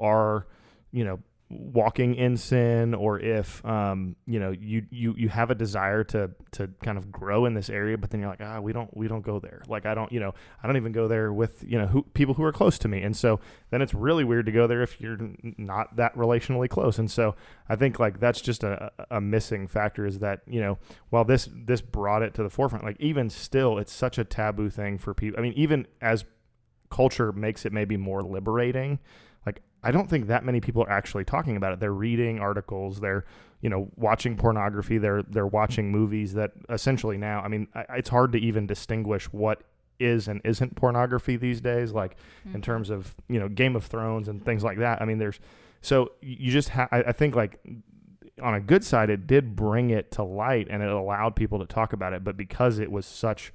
are, walking in sin, or if you have a desire to kind of grow in this area, but then you're like, we don't go there. Like I don't even go there with people who are close to me, and so then it's really weird to go there if you're not that relationally close. And so I think like that's just a missing factor, is that while this brought it to the forefront, like even still it's such a taboo thing for people. I mean, even as culture makes it maybe more liberating, like I don't think that many people are actually talking about it. They're reading articles, they're watching pornography, they're watching movies that essentially now, I mean, it's hard to even distinguish what is and isn't pornography these days, like in terms of Game of Thrones and things like that. I mean, so you just I think like on a good side, it did bring it to light and it allowed people to talk about it, but because it was such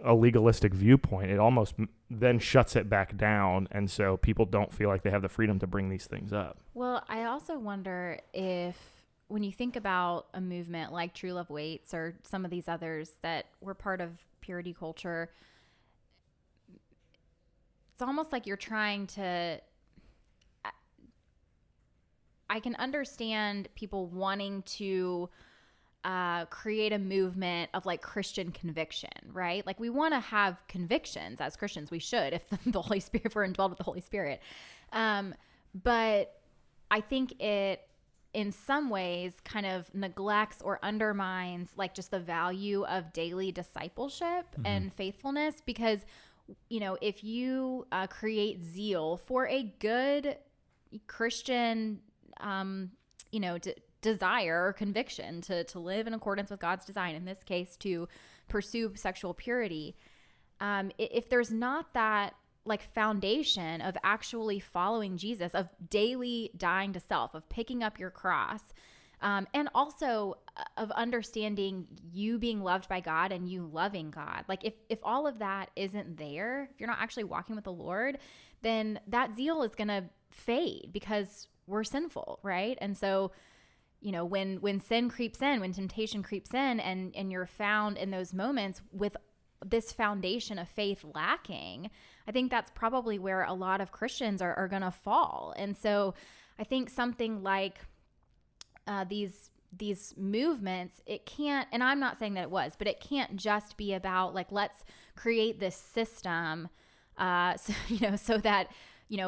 a legalistic viewpoint, it almost then shuts it back down, and so people don't feel like they have the freedom to bring these things up. Well, I also wonder if when you think about a movement like True Love Waits or some of these others that were part of purity culture, it's almost like you're trying to, I can understand people wanting to create a movement of like Christian conviction, right? Like we want to have convictions as Christians. We should, if the Holy Spirit, if we're indwelled with the Holy Spirit. But I think it, in some ways, kind of neglects or undermines like just the value of daily discipleship and faithfulness, because, if you create zeal for a good Christian, desire or conviction to live in accordance with God's design, in this case to pursue sexual purity, if there's not that like foundation of actually following Jesus, of daily dying to self, of picking up your cross, and also of understanding you being loved by God and you loving God, like if all of that isn't there, if you're not actually walking with the Lord, then that zeal is going to fade because we're sinful, right? And so when sin creeps in, when temptation creeps in, and you're found in those moments with this foundation of faith lacking, I think that's probably where a lot of Christians are going to fall. And so I think something like these movements, it can't, and I'm not saying that it was, but it can't just be about like, let's create this system so that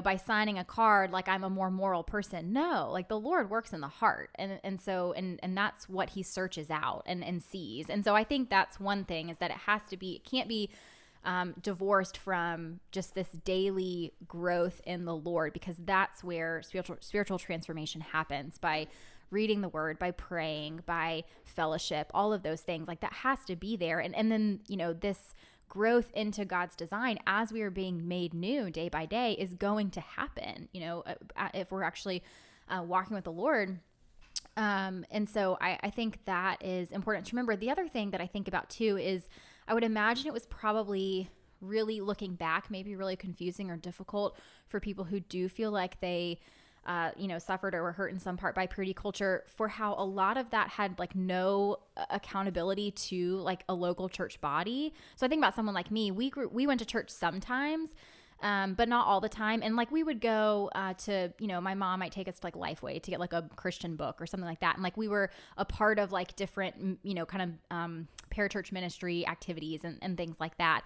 by signing a card, like I'm a more moral person. No, like the Lord works in the heart. And so that's what he searches out and sees. And so I think that's one thing, is that it can't be divorced from just this daily growth in the Lord, because that's where spiritual transformation happens, by reading the word, by praying, by fellowship, all of those things. Like that has to be there. And then, this growth into God's design as we are being made new day by day is going to happen, if we're actually walking with the Lord. And so I think that is important to remember. The other thing that I think about too is I would imagine it was probably really, looking back, maybe really confusing or difficult for people who do feel like they suffered or were hurt in some part by purity culture, for how a lot of that had like no accountability to like a local church body. So I think about someone like me, we went to church sometimes, but not all the time. And like we would go to, my mom might take us to like Lifeway to get like a Christian book or something like that. And like we were a part of like different, kind of parachurch ministry activities and things like that.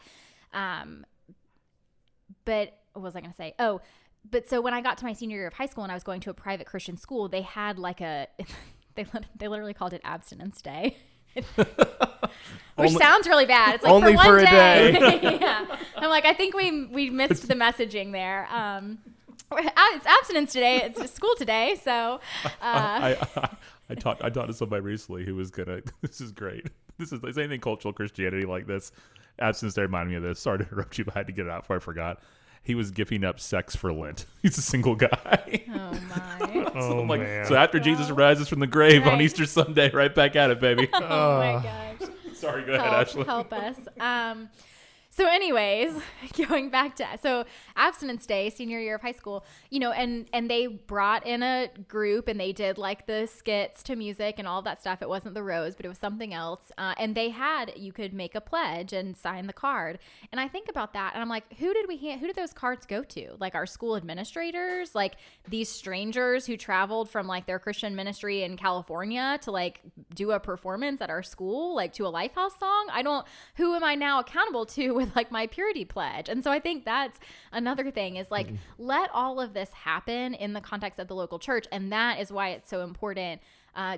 But what was I going to say? But so when I got to my senior year of high school and I was going to a private Christian school, they had like they literally called it Abstinence Day, which sounds really bad. It's like only for one day. Yeah. I'm like, I think we missed the messaging there. It's abstinence today. It's just school today. So I talked to somebody recently who was gonna. This is great. This is anything cultural Christianity like this. Abstinence Day reminded me of this. Sorry to interrupt you, but I had to get it out before I forgot. He was giving up sex for Lent. He's a single guy. Oh my! So man. So after Jesus rises from the grave on Easter Sunday, right back at it, baby. Oh my gosh! Sorry, go ahead, Ashley. Help us. So anyways, going back to, so abstinence day, senior year of high school, and they brought in a group and they did like the skits to music and all of that stuff. It wasn't the Rose, but it was something else. And you could make a pledge and sign the card. And I think about that and I'm like, who did those cards go to? Like our school administrators, like these strangers who traveled from like their Christian ministry in California to like do a performance at our school, like to a Lifehouse song. Who am I now accountable to with like my purity pledge? And so I think that's another thing is like, let all of this happen in the context of the local church. And that is why it's so important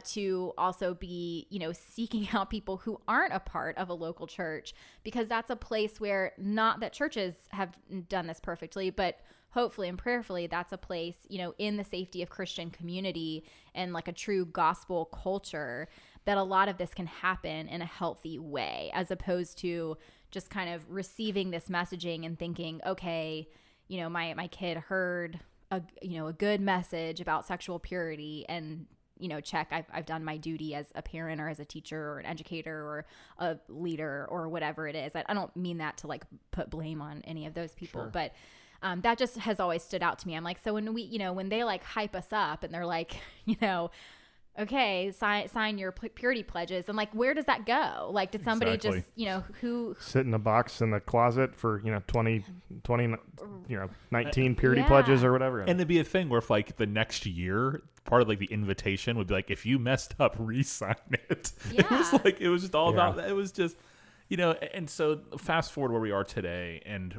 to also be, seeking out people who aren't a part of a local church, because that's a place where, not that churches have done this perfectly, but hopefully and prayerfully, that's a place, in the safety of Christian community and like a true gospel culture, that a lot of this can happen in a healthy way, as opposed to just kind of receiving this messaging and thinking, okay, my kid heard a good message about sexual purity, and check, I've done my duty as a parent or as a teacher or an educator or a leader or whatever it is. I don't mean that to like put blame on any of those people, but that just has always stood out to me. I'm like, so when when they like hype us up and they're like, okay, sign your purity pledges, and like, where does that go? Like, did somebody just, who sit in a box in the closet for 19 purity pledges or whatever? And it'd be a thing where if like the next year, part of like the invitation would be like, if you messed up, re-sign it. Yeah. It was just all about that. It was just, and so fast forward where we are today, and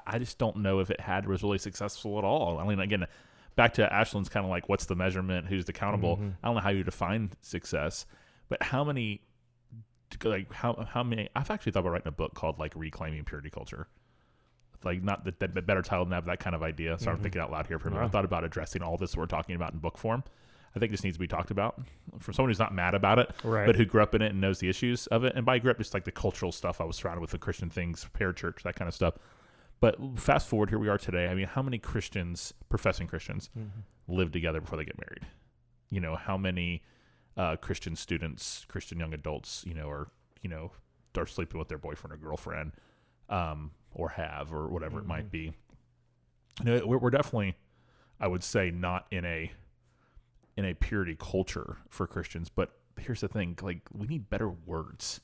I just don't know if it was really successful at all. I mean, again, back to Ashland's kind of like, what's the measurement? Who's accountable? Mm-hmm. I don't know how you define success, but how many, I've actually thought about writing a book called like Reclaiming Purity Culture. Like, not the better title than that kind of idea. So I'm thinking out loud here for a minute. I thought about addressing all this we're talking about in book form. I think this needs to be talked about for someone who's not mad about it, but who grew up in it and knows the issues of it. And by grew up, just like the cultural stuff I was surrounded with, the Christian things, parachurch, that kind of stuff. But fast forward, here we are today. I mean, how many Christians, professing Christians, live together before they get married? How many Christian students, Christian young adults, are sleeping with their boyfriend or girlfriend, or have, or whatever it might be. We're definitely, I would say, not in a purity culture for Christians. But here's the thing: like, we need better words.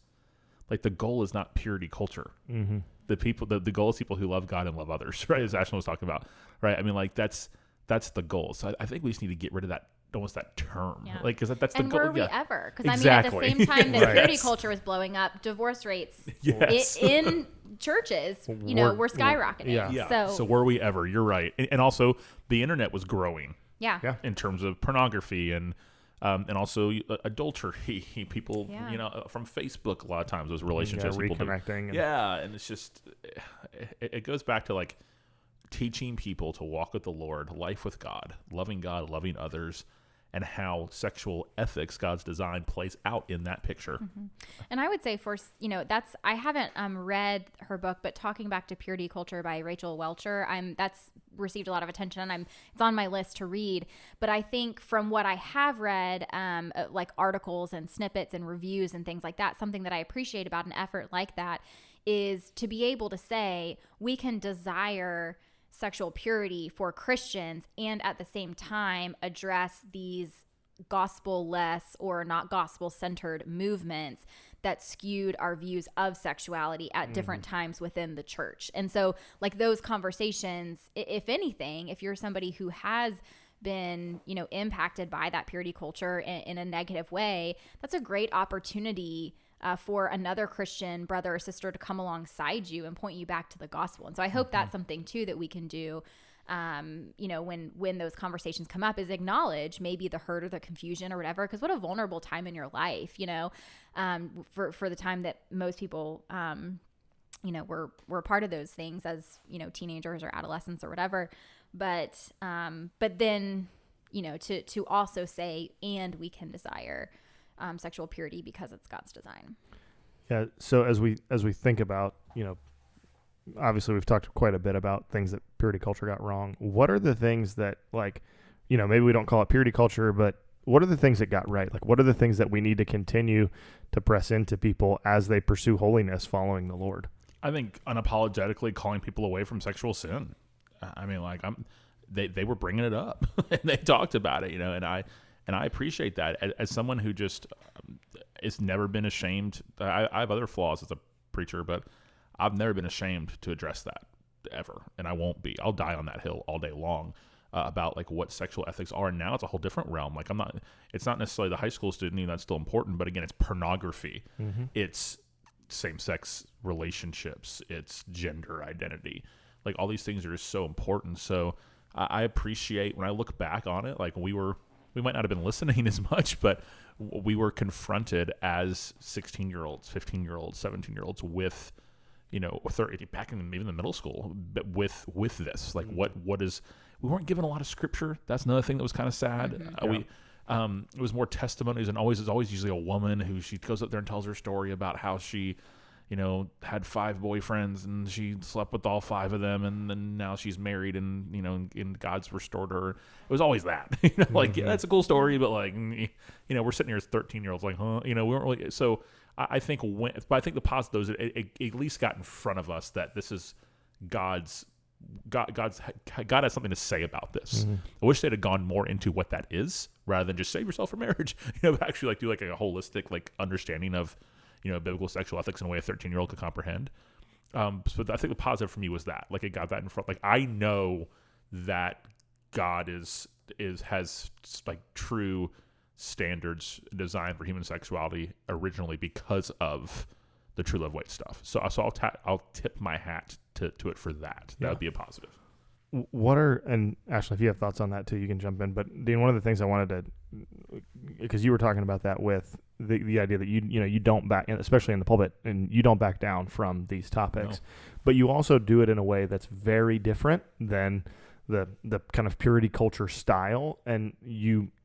Like, the goal is not purity culture. Mm-hmm. The goal is people who love God and love others, right? As Ashland was talking about, right? I mean, like, that's the goal. So I think we just need to get rid of that, almost that term, like, because that's the goal. And were we ever? Because I mean, at the same time that purity culture was blowing up, divorce rates in churches, were skyrocketing. Yeah. So were we ever? You're right. And also, the internet was growing. Yeah. In terms of pornography and also adultery, people, from Facebook, a lot of times those relationships, reconnecting. And it's just, it goes back to like teaching people to walk with the Lord, life with God, loving others, and how sexual ethics, God's design, plays out in that picture. Mm-hmm. And I would say I haven't read her book, but talking back to Purity Culture by Rachel Welcher, that's received a lot of attention. It's on my list to read. But I think from what I have read, like articles and snippets and reviews and things like that, something that I appreciate about an effort like that is to be able to say we can desire sexual purity for Christians and at the same time address these gospel-less or not gospel-centered movements that skewed our views of sexuality at different times within the church. And so, like, those conversations, if anything, if you're somebody who has been, impacted by that purity culture in a negative way, that's a great opportunity for another Christian brother or sister to come alongside you and point you back to the gospel. And so I hope that's something too that we can do, when those conversations come up, is acknowledge maybe the hurt or the confusion or whatever, because what a vulnerable time in your life, for the time that most people, were part of those things as, teenagers or adolescents or whatever. But then, to also say, and we can desire sexual purity because it's God's design. Yeah. So as we think about, obviously we've talked quite a bit about things that purity culture got wrong. What are the things that, like, maybe we don't call it purity culture, but what are the things that got right? Like, what are the things that we need to continue to press into people as they pursue holiness following the Lord? I think unapologetically calling people away from sexual sin. I mean, like they were bringing it up and they talked about it, and I appreciate that as someone who just has never been ashamed. I have other flaws as a preacher, but I've never been ashamed to address that ever, and I won't be. I'll die on that hill all day long about like what sexual ethics are. And now it's a whole different realm. Like it's not necessarily the high school student, that's still important, but again, it's pornography. Mm-hmm. It's same-sex relationships. It's gender identity. Like all these things are just so important. So I appreciate when I look back on it, like we might not have been listening as much, but we were confronted as 16-year-olds, 15-year-olds, 17-year-olds with, 30, back in even the middle school, but with this, like what is, we weren't given a lot of scripture. That's another thing that was kind of sad. Mm-hmm. It was more testimonies, and always usually a woman who she goes up there and tells her story about how she, had 5 boyfriends and she slept with all 5 of them, and then now she's married and, and God's restored her. It was always that, like, yeah, that's a cool story, but like, we're sitting here as 13-year-olds like, huh, we weren't really, so I think but I think the positive is it at least got in front of us that this is God has something to say about this. Mm-hmm. I wish they'd have gone more into what that is rather than just save yourself for marriage, but actually like do like a holistic like understanding of, biblical sexual ethics in a way a 13-year-old could comprehend. So I think the positive for me was that, like, it got that in front. Like, I know that God has like true standards designed for human sexuality originally because of the true love weight stuff. So I'll tip my hat to it for that. That would be a positive. And Ashley, if you have thoughts on that too, you can jump in. But Dean, one of the things I wanted to, because you were talking about that with the idea that you don't back, especially in the pulpit, and you don't back down from these topics, no. But you also do it in a way that's very different than the kind of purity culture style, and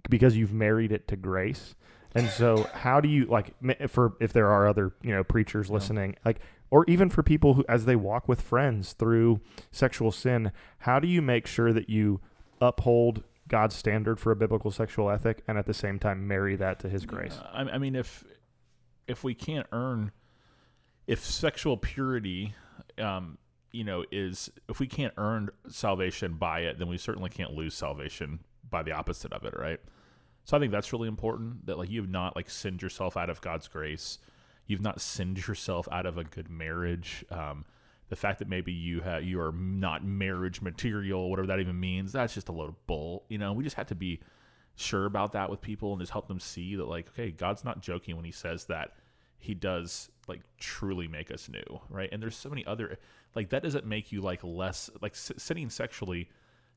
because you've married it to grace. And so how do you, like, if there are other, preachers listening, like, or even for people who, as they walk with friends through sexual sin, how do you make sure that you uphold God's standard for a biblical sexual ethic and at the same time marry that to his grace? I mean, if we can't earn, if sexual purity, if we can't earn salvation by it, then we certainly can't lose salvation by the opposite of it, right? So I think that's really important, that like you've not like sinned yourself out of God's grace. You've not sinned yourself out of a good marriage. The fact that maybe you are not marriage material, whatever that even means, that's just a load of bull. We just have to be sure about that with people and just help them see that, like, okay, God's not joking when he says that he does like truly make us new, right? And there's so many other, like, that doesn't make you like less, like sinning sexually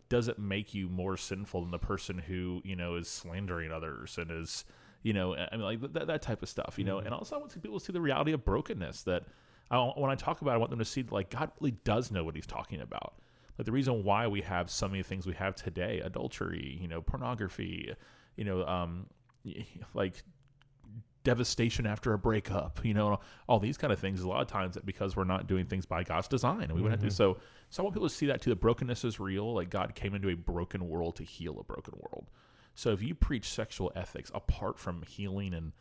doesn't make you more sinful than the person who, is slandering others and is, I mean, like that type of stuff, Mm-hmm. And also I want people to see the reality of brokenness, that when I talk about it, I want them to see like God really does know what he's talking about. Like the reason why we have so many things we have today, adultery, pornography, like devastation after a breakup, all these kind of things, a lot of times because we're not doing things by God's design, and we wouldn't have to. So I want people to see that too. The brokenness is real. Like God came into a broken world to heal a broken world. So if you preach sexual ethics apart from healing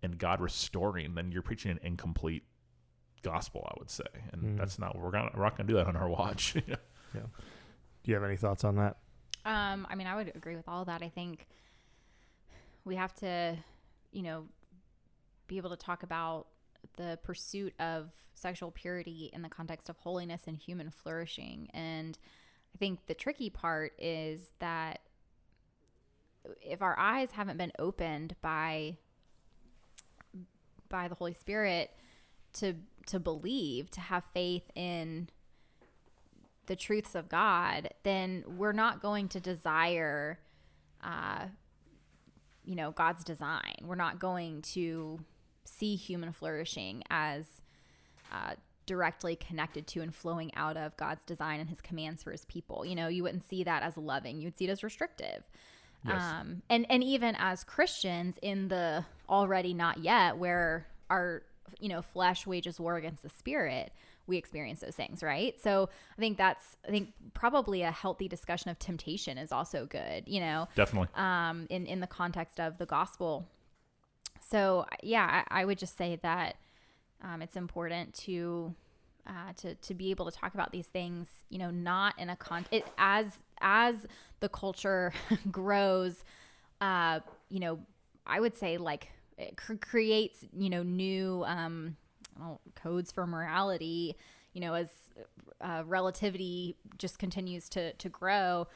and God restoring, then you're preaching an incomplete gospel, I would say. And that's not, we're not going to do that on our watch. Yeah. Do you have any thoughts on that? I mean, I would agree with all of that. I think we have to, be able to talk about the pursuit of sexual purity in the context of holiness and human flourishing. And I think the tricky part is that if our eyes haven't been opened by the Holy Spirit to believe, to have faith in the truths of God, then we're not going to desire, God's design. We're not going to see human flourishing as directly connected to and flowing out of God's design and his commands for his people. You wouldn't see that as loving. You would see it as restrictive. Yes. And even as Christians in the already not yet, where our flesh wages war against the spirit, we experience those things, right? So I think probably a healthy discussion of temptation is also good, Definitely. In the context of the gospel. So yeah, I would just say that it's important to to be able to talk about these things, not in as the culture grows, I would say like it creates, new codes for morality, as relativity just continues to grow.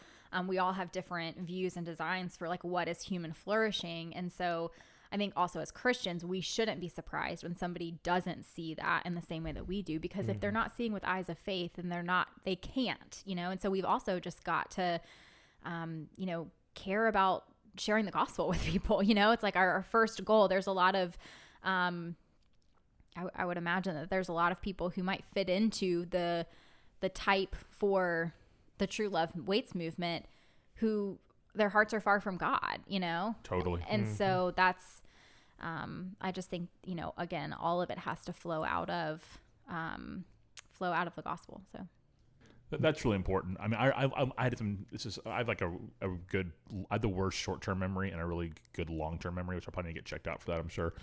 We all have different views and designs for like what is human flourishing. And so I think also as Christians, we shouldn't be surprised when somebody doesn't see that in the same way that we do, because if they're not seeing with eyes of faith, then they can't, and so we've also just got to, care about sharing the gospel with people. It's like our first goal. There's a lot of, I would imagine that there's a lot of people who might fit into the type for the True Love Waits movement who their hearts are far from God, Totally. And so that's, I just think, again, all of it has to flow out of the gospel. So that's really important. I mean, I had some. I have like a good. I have the worst short-term memory and a really good long-term memory, which I'll probably get checked out for that, I'm sure.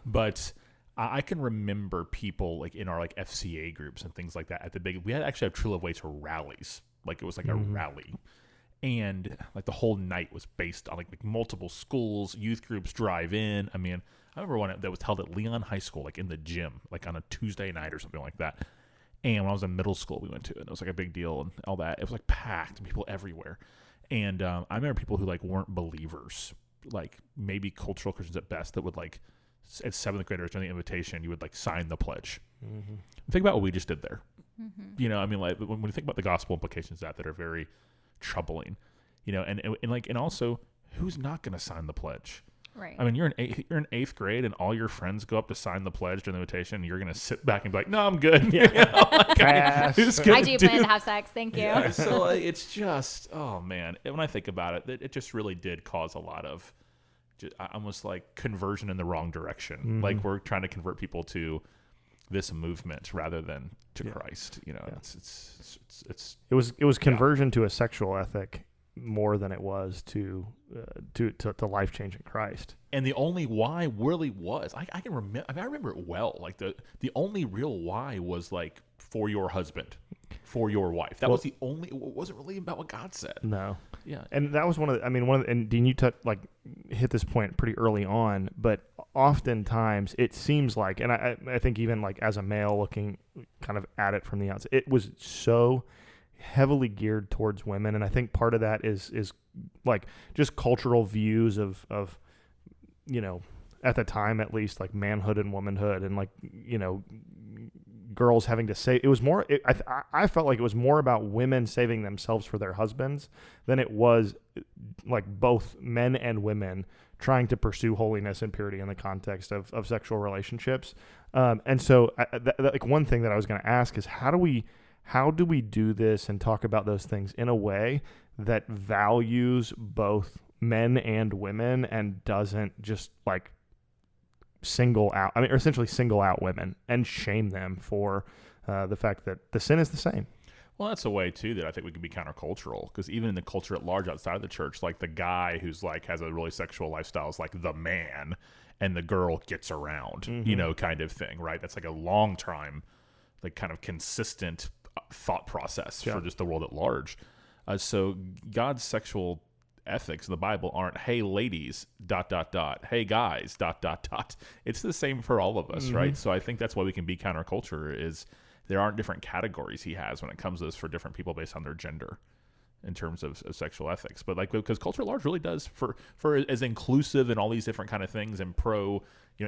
But I can remember people like in our like FCA groups and things like that at the big. We had actually have True Love Waits rallies. Like it was like a rally. And like the whole night was based on like multiple schools, youth groups drive in. I mean, I remember one that was held at Leon High School, like in the gym, like on a Tuesday night or something like that. And when I was in middle school, we went to it. And it was like a big deal and all that. It was like packed, people everywhere. And I remember people who like weren't believers, like maybe cultural Christians at best, that would like at seventh graders during the invitation, you would like sign the pledge. Think about what we just did there. I mean, like when you think about the gospel implications that are very troubling, and also who's not going to sign the pledge? Right. I mean, you're in eighth grade and all your friends go up to sign the pledge during the invitation. And you're going to sit back and be like, no, I'm good. I do plan to have sex. Thank you. Yeah, so like, it's just, oh man. When I think about it, it just really did cause a lot of almost like conversion in the wrong direction. Like we're trying to convert people to this movement rather than to Christ. It was conversion to a sexual ethic more than it was to life-changing Christ. And the only why really was, I can remember, I remember it well. Like the only real why was like for your husband, for your wife. That was the only, it wasn't really about what God said. No. Yeah. And that was and Dean, you hit this point pretty early on, but oftentimes it seems like, and I think even like as a male looking kind of at it from the outside, it was so heavily geared towards women. And I think part of that is like just cultural views of at the time, at least, like manhood and womanhood, and like, girls having to say, it was more, I felt like it was more about women saving themselves for their husbands than it was like both men and women trying to pursue holiness and purity in the context of sexual relationships. And so like one thing that I was going to ask is how do we do this and talk about those things in a way that values both men and women and doesn't just like essentially single out women and shame them for the fact that the sin is the same. Well, that's a way too that I think we can be countercultural, because even in the culture at large outside of the church, like the guy who's like has a really sexual lifestyle is like the man, and the girl gets around, kind of thing, right? That's like a long time, like kind of consistent thought process for just the world at large. So God's sexual ethics in the Bible aren't, hey ladies, ... hey guys, ... It's the same for all of us, right? So I think that's why we can be counterculture, is there aren't different categories he has when it comes to this for different people based on their gender in terms of sexual ethics. But like, because culture at large really does for as inclusive and all these different kind of things, and pro,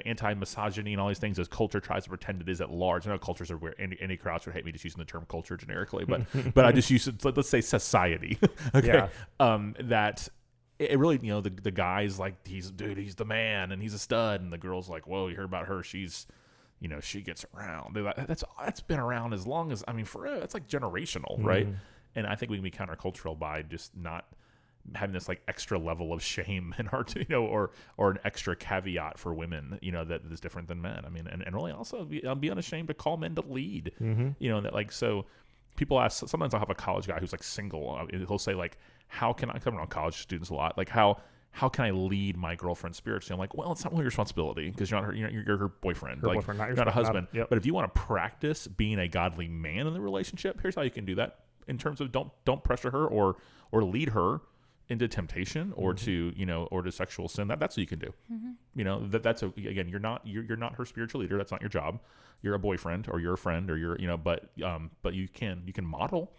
anti-misogyny and all these things as culture tries to pretend it is at large. I know cultures are where any crowds would hate me just using the term culture generically, but I just use it, let's say society. Okay. Yeah. That it really, the guy's like, he's the man and he's a stud, and the girl's like, whoa, you heard about her? She's, she gets around. That's been around as long as, it's like generational, right? And I think we can be countercultural by just not having this like extra level of shame in our, or an extra caveat for women, that is different than men. And really also be unashamed to call men to lead, that like, so people ask, sometimes I'll have a college guy who's like single. He'll say like, how can I come around college students a lot? Like, how how can I lead my girlfriend spiritually? I'm like, well, it's not really your responsibility because you're not you're her boyfriend. Her boyfriend, not you're your not a spouse, husband. yep. But if you want to practice being a godly man in the relationship, here's how you can do that. In terms of don't pressure her or lead her into temptation or to or to sexual sin. That's what you can do. That's again, you're not her spiritual leader. That's not your job. You're a boyfriend or you're a friend or you're but you can model.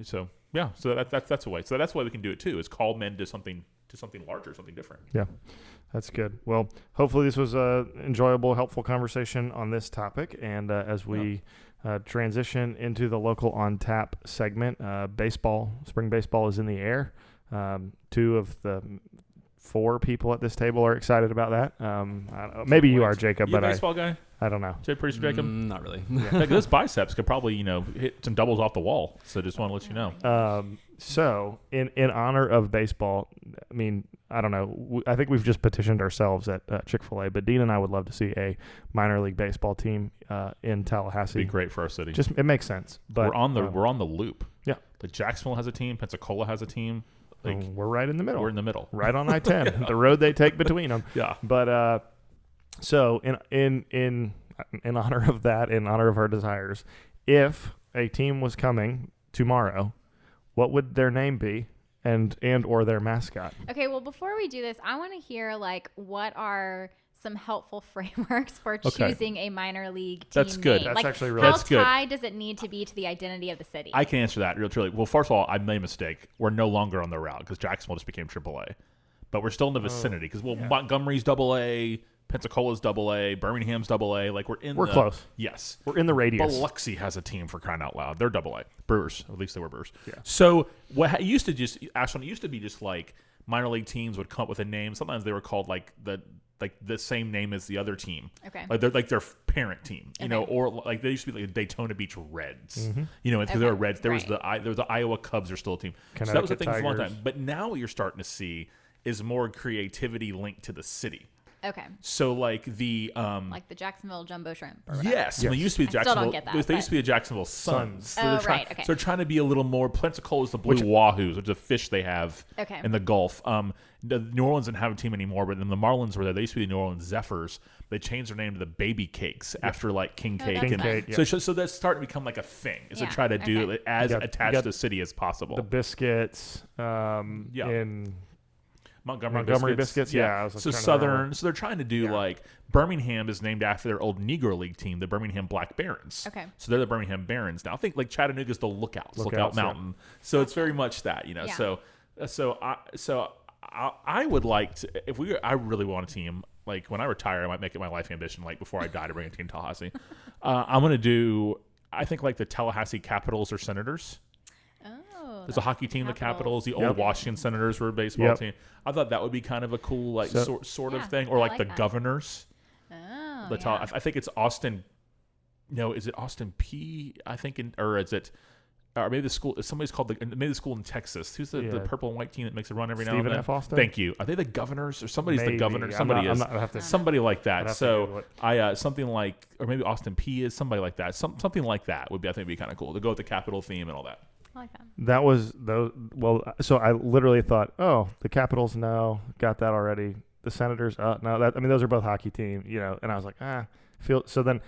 So yeah, so that's a way. So that's why we can do it too. Is call men to something larger, something different. Yeah, that's good. Well, hopefully this was a enjoyable, helpful conversation on this topic. And as we transition into the local on tap segment, spring baseball is in the air. 2 of the 4 people at this table are excited about that. I don't know. Maybe you are, Jacob, You a but baseball guy? I don't know. Producer Jacob? Not really. Like those biceps could probably hit some doubles off the wall. So just want to let you know. So in honor of baseball, I mean, I don't know. I think we've just petitioned ourselves at Chick-fil-A, but Dean and I would love to see a minor league baseball team in Tallahassee. Be great for our city. Just it makes sense. But we're on the loop. Yeah. Like Jacksonville has a team. Pensacola has a team. Like we're right in the middle. We're in the middle. Right on I-10, the road they take between them. Yeah. But so in honor of that, in honor of our desires, if a team was coming tomorrow, what would their name be and or their mascot? Okay, well, before we do this, I want to hear what are some helpful frameworks for choosing a minor league team That's good. name? That's actually really That's good. How tied does it need to be to the identity of the city? I can answer that real truly. Well, first of all, I made a mistake. We're no longer on the route because Jacksonville just became AAA, but we're still in the vicinity because Montgomery's AA, Pensacola's AA, Birmingham's AA. Like we're close. Yes, We're in the radius. Biloxi has a team for crying out loud. They're AA. Brewers, at least they were Brewers. Yeah. So what it used to be just like minor league teams would come up with a name. Sometimes they were called like the same name as the other team. Okay. Like they're like their parent team, Okay. or like they used to be like the Daytona Beach Reds. Mm-hmm. Because they were Reds. There was Right. the Iowa Cubs are still a team. So that was a thing for a long Tigers. time. But now what you're starting to see is more creativity linked to the city. Okay. So like the Like the Jacksonville Jumbo Shrimp or whatever. yes, they used to be I still Jacksonville. don't get that, They used but- to be the Jacksonville Suns. So Oh, they're trying, right, okay. So they're trying to be a little more. Pensacola is the Blue Wahoos, which is a fish they have Okay. in the Gulf. The New Orleans didn't have a team anymore, but then the Marlins were there. They used to be the New Orleans Zephyrs. They changed their name to the Baby Cakes after like King Cake. that's And fun. Cake, yeah. So that's starting to become like a thing. Is to Yeah, try to do okay. it as You got attached to the city as possible. The biscuits in Montgomery biscuits. Yeah, I was so trying to Southern. remember. So they're trying to do like Birmingham is named after their old Negro League team, the Birmingham Black Barons. Okay. So they're the Birmingham Barons now. I think like Chattanooga's the Lookout Lookouts, Mountain. So it's very much that Yeah. So I would like to I really want a team. Like when I retire, I might make it my life ambition. Like before I die, to bring a team to Tallahassee. I'm gonna do. I think like the Tallahassee Capitals or Senators. Oh. There's a hockey team, the Capitals. The old Yep. Washington Senators were a baseball Yep. team. I thought that would be kind of a cool, like sort of Yeah, thing, or I like, like the that. Governors. Oh. The Yeah. I think it's Austin. No, is it Austin P? I think, or is it? Or maybe the school. Somebody's called maybe the school in Texas. Who's the Yeah. purple and white team that makes a run every now Stephen and then? F. Austin? Thank you. Are they the Governors or somebody's the Maybe. Governor? I'm Somebody not- is. I'm not- I have to- somebody like I'd that. have to So Google it. I something like, or maybe Austin P is somebody like that. Something like that would be, I think, be kind of cool to go with the Capitol theme and all that. I like that. That was those. Well, so I literally thought, oh, the Capitals, no, got that already. The Senators, no. I mean, those are both hockey teams, And I was like, So then,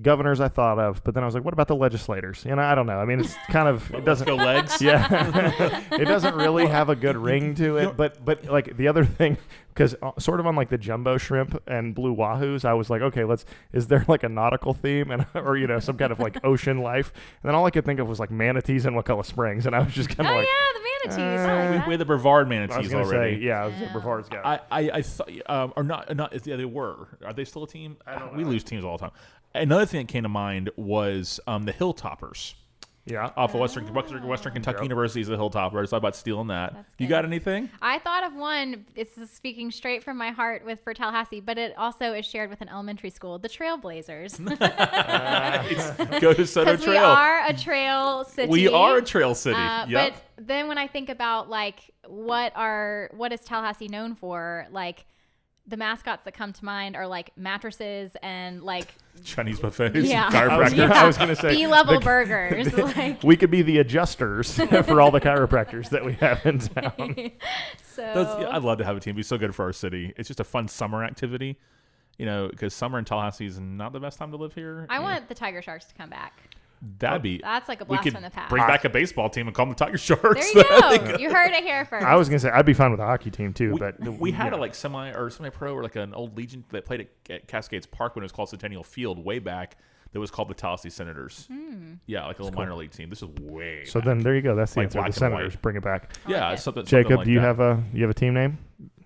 Governors I thought of, but then I was like, what about the legislators? I don't know. I mean, it's kind of it doesn't Go legs. Yeah, it doesn't really have a good ring to it. But like the other thing, because sort of on like the Jumbo Shrimp and Blue Wahoos, I was like, okay, is there like a nautical theme or some kind of like ocean life? And then all I could think of was like manatees in Wakulla Springs, and I was just kind of Oh like, yeah, the manatees. I like that. We had the Brevard I was manatees gonna already. say, yeah, Yeah. Brevard's got. I thought, or not. Yeah, they were. Are they still a team? I don't We know. lose teams all the time. Another thing that came to mind was the Hilltoppers Yeah. off of Western Kentucky Yep. University is the Hilltoppers. Thought about stealing that. That's You good. got anything? I thought of one. This is speaking straight from my heart for Tallahassee, but it also is shared with an elementary school, the Trailblazers. Go to Soto Because we Trail. are a trail city. We are a trail city. Yep. But then when I think about like what is Tallahassee known for, like the mascots that come to mind are like mattresses and like Chinese buffets, Yeah. chiropractor. I was gonna say B-level burgers. Like we could be the adjusters for all the chiropractors that we have in town. so. I'd love to have a team. It'd be so good for our city. It's just a fun summer activity, because summer in Tallahassee is not the best time to live here. I want the Tiger Sharks to come back. That'd be. That's like a We blast could from the past. bring back a baseball team and call them the Tiger Sharks. There you go. You heard it here first. I was gonna say I'd be fine with a hockey team too, but We had a like semi-pro or like an old Legion that played at Cascades Park when it was called Centennial Field way back. That was called the Tallahassee Senators. Yeah, like a little minor league team. This is way. So back. then there you go. That's the Like answer. black The and white. Senators bring it back. Yeah, like it. something. Jacob, like do you that. have a team name?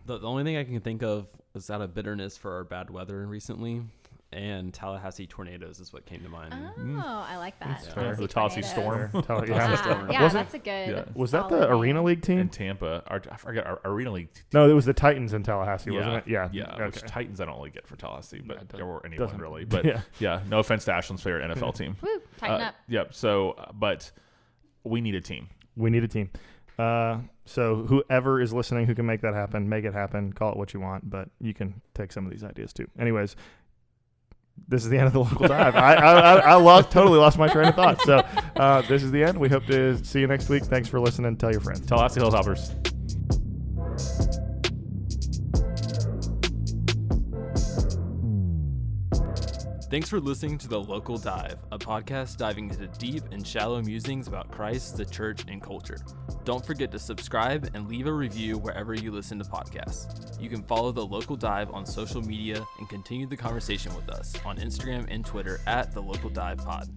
The only thing I can think of is out of bitterness for our bad weather recently, and Tallahassee tornadoes is what came to mind. Oh, I like that. fair. The Tallahassee tornadoes. Storm. Tell- Yeah, yeah. yeah, Wasn't- that's a good. Yeah. Was that solid the name. Arena League team? in Tampa. I forget our Arena League. No, it was the Titans in Tallahassee, wasn't it? Yeah. Yeah. Which Okay. Titans I don't really get for Tallahassee, but it there weren't anyone doesn't- really. But yeah. yeah, no offense to Ashland's favorite NFL team. Woo, tighten up. Yep. So, but we need a team. We need a team. So whoever is listening who can make that happen, make it happen. Call it what you want, but you can take some of these ideas too. Anyways, this is the end of the local dive. I totally lost my train of thought. So this is the end. We hope to see you next week. Thanks for listening. Tell your friends. Tallahassee Hilltoppers. Thanks for listening to The Local Dive, a podcast diving into deep and shallow musings about Christ, the church, and culture. Don't forget to subscribe and leave a review wherever you listen to podcasts. You can follow The Local Dive on social media and continue the conversation with us on Instagram and Twitter at The Local Dive Pod.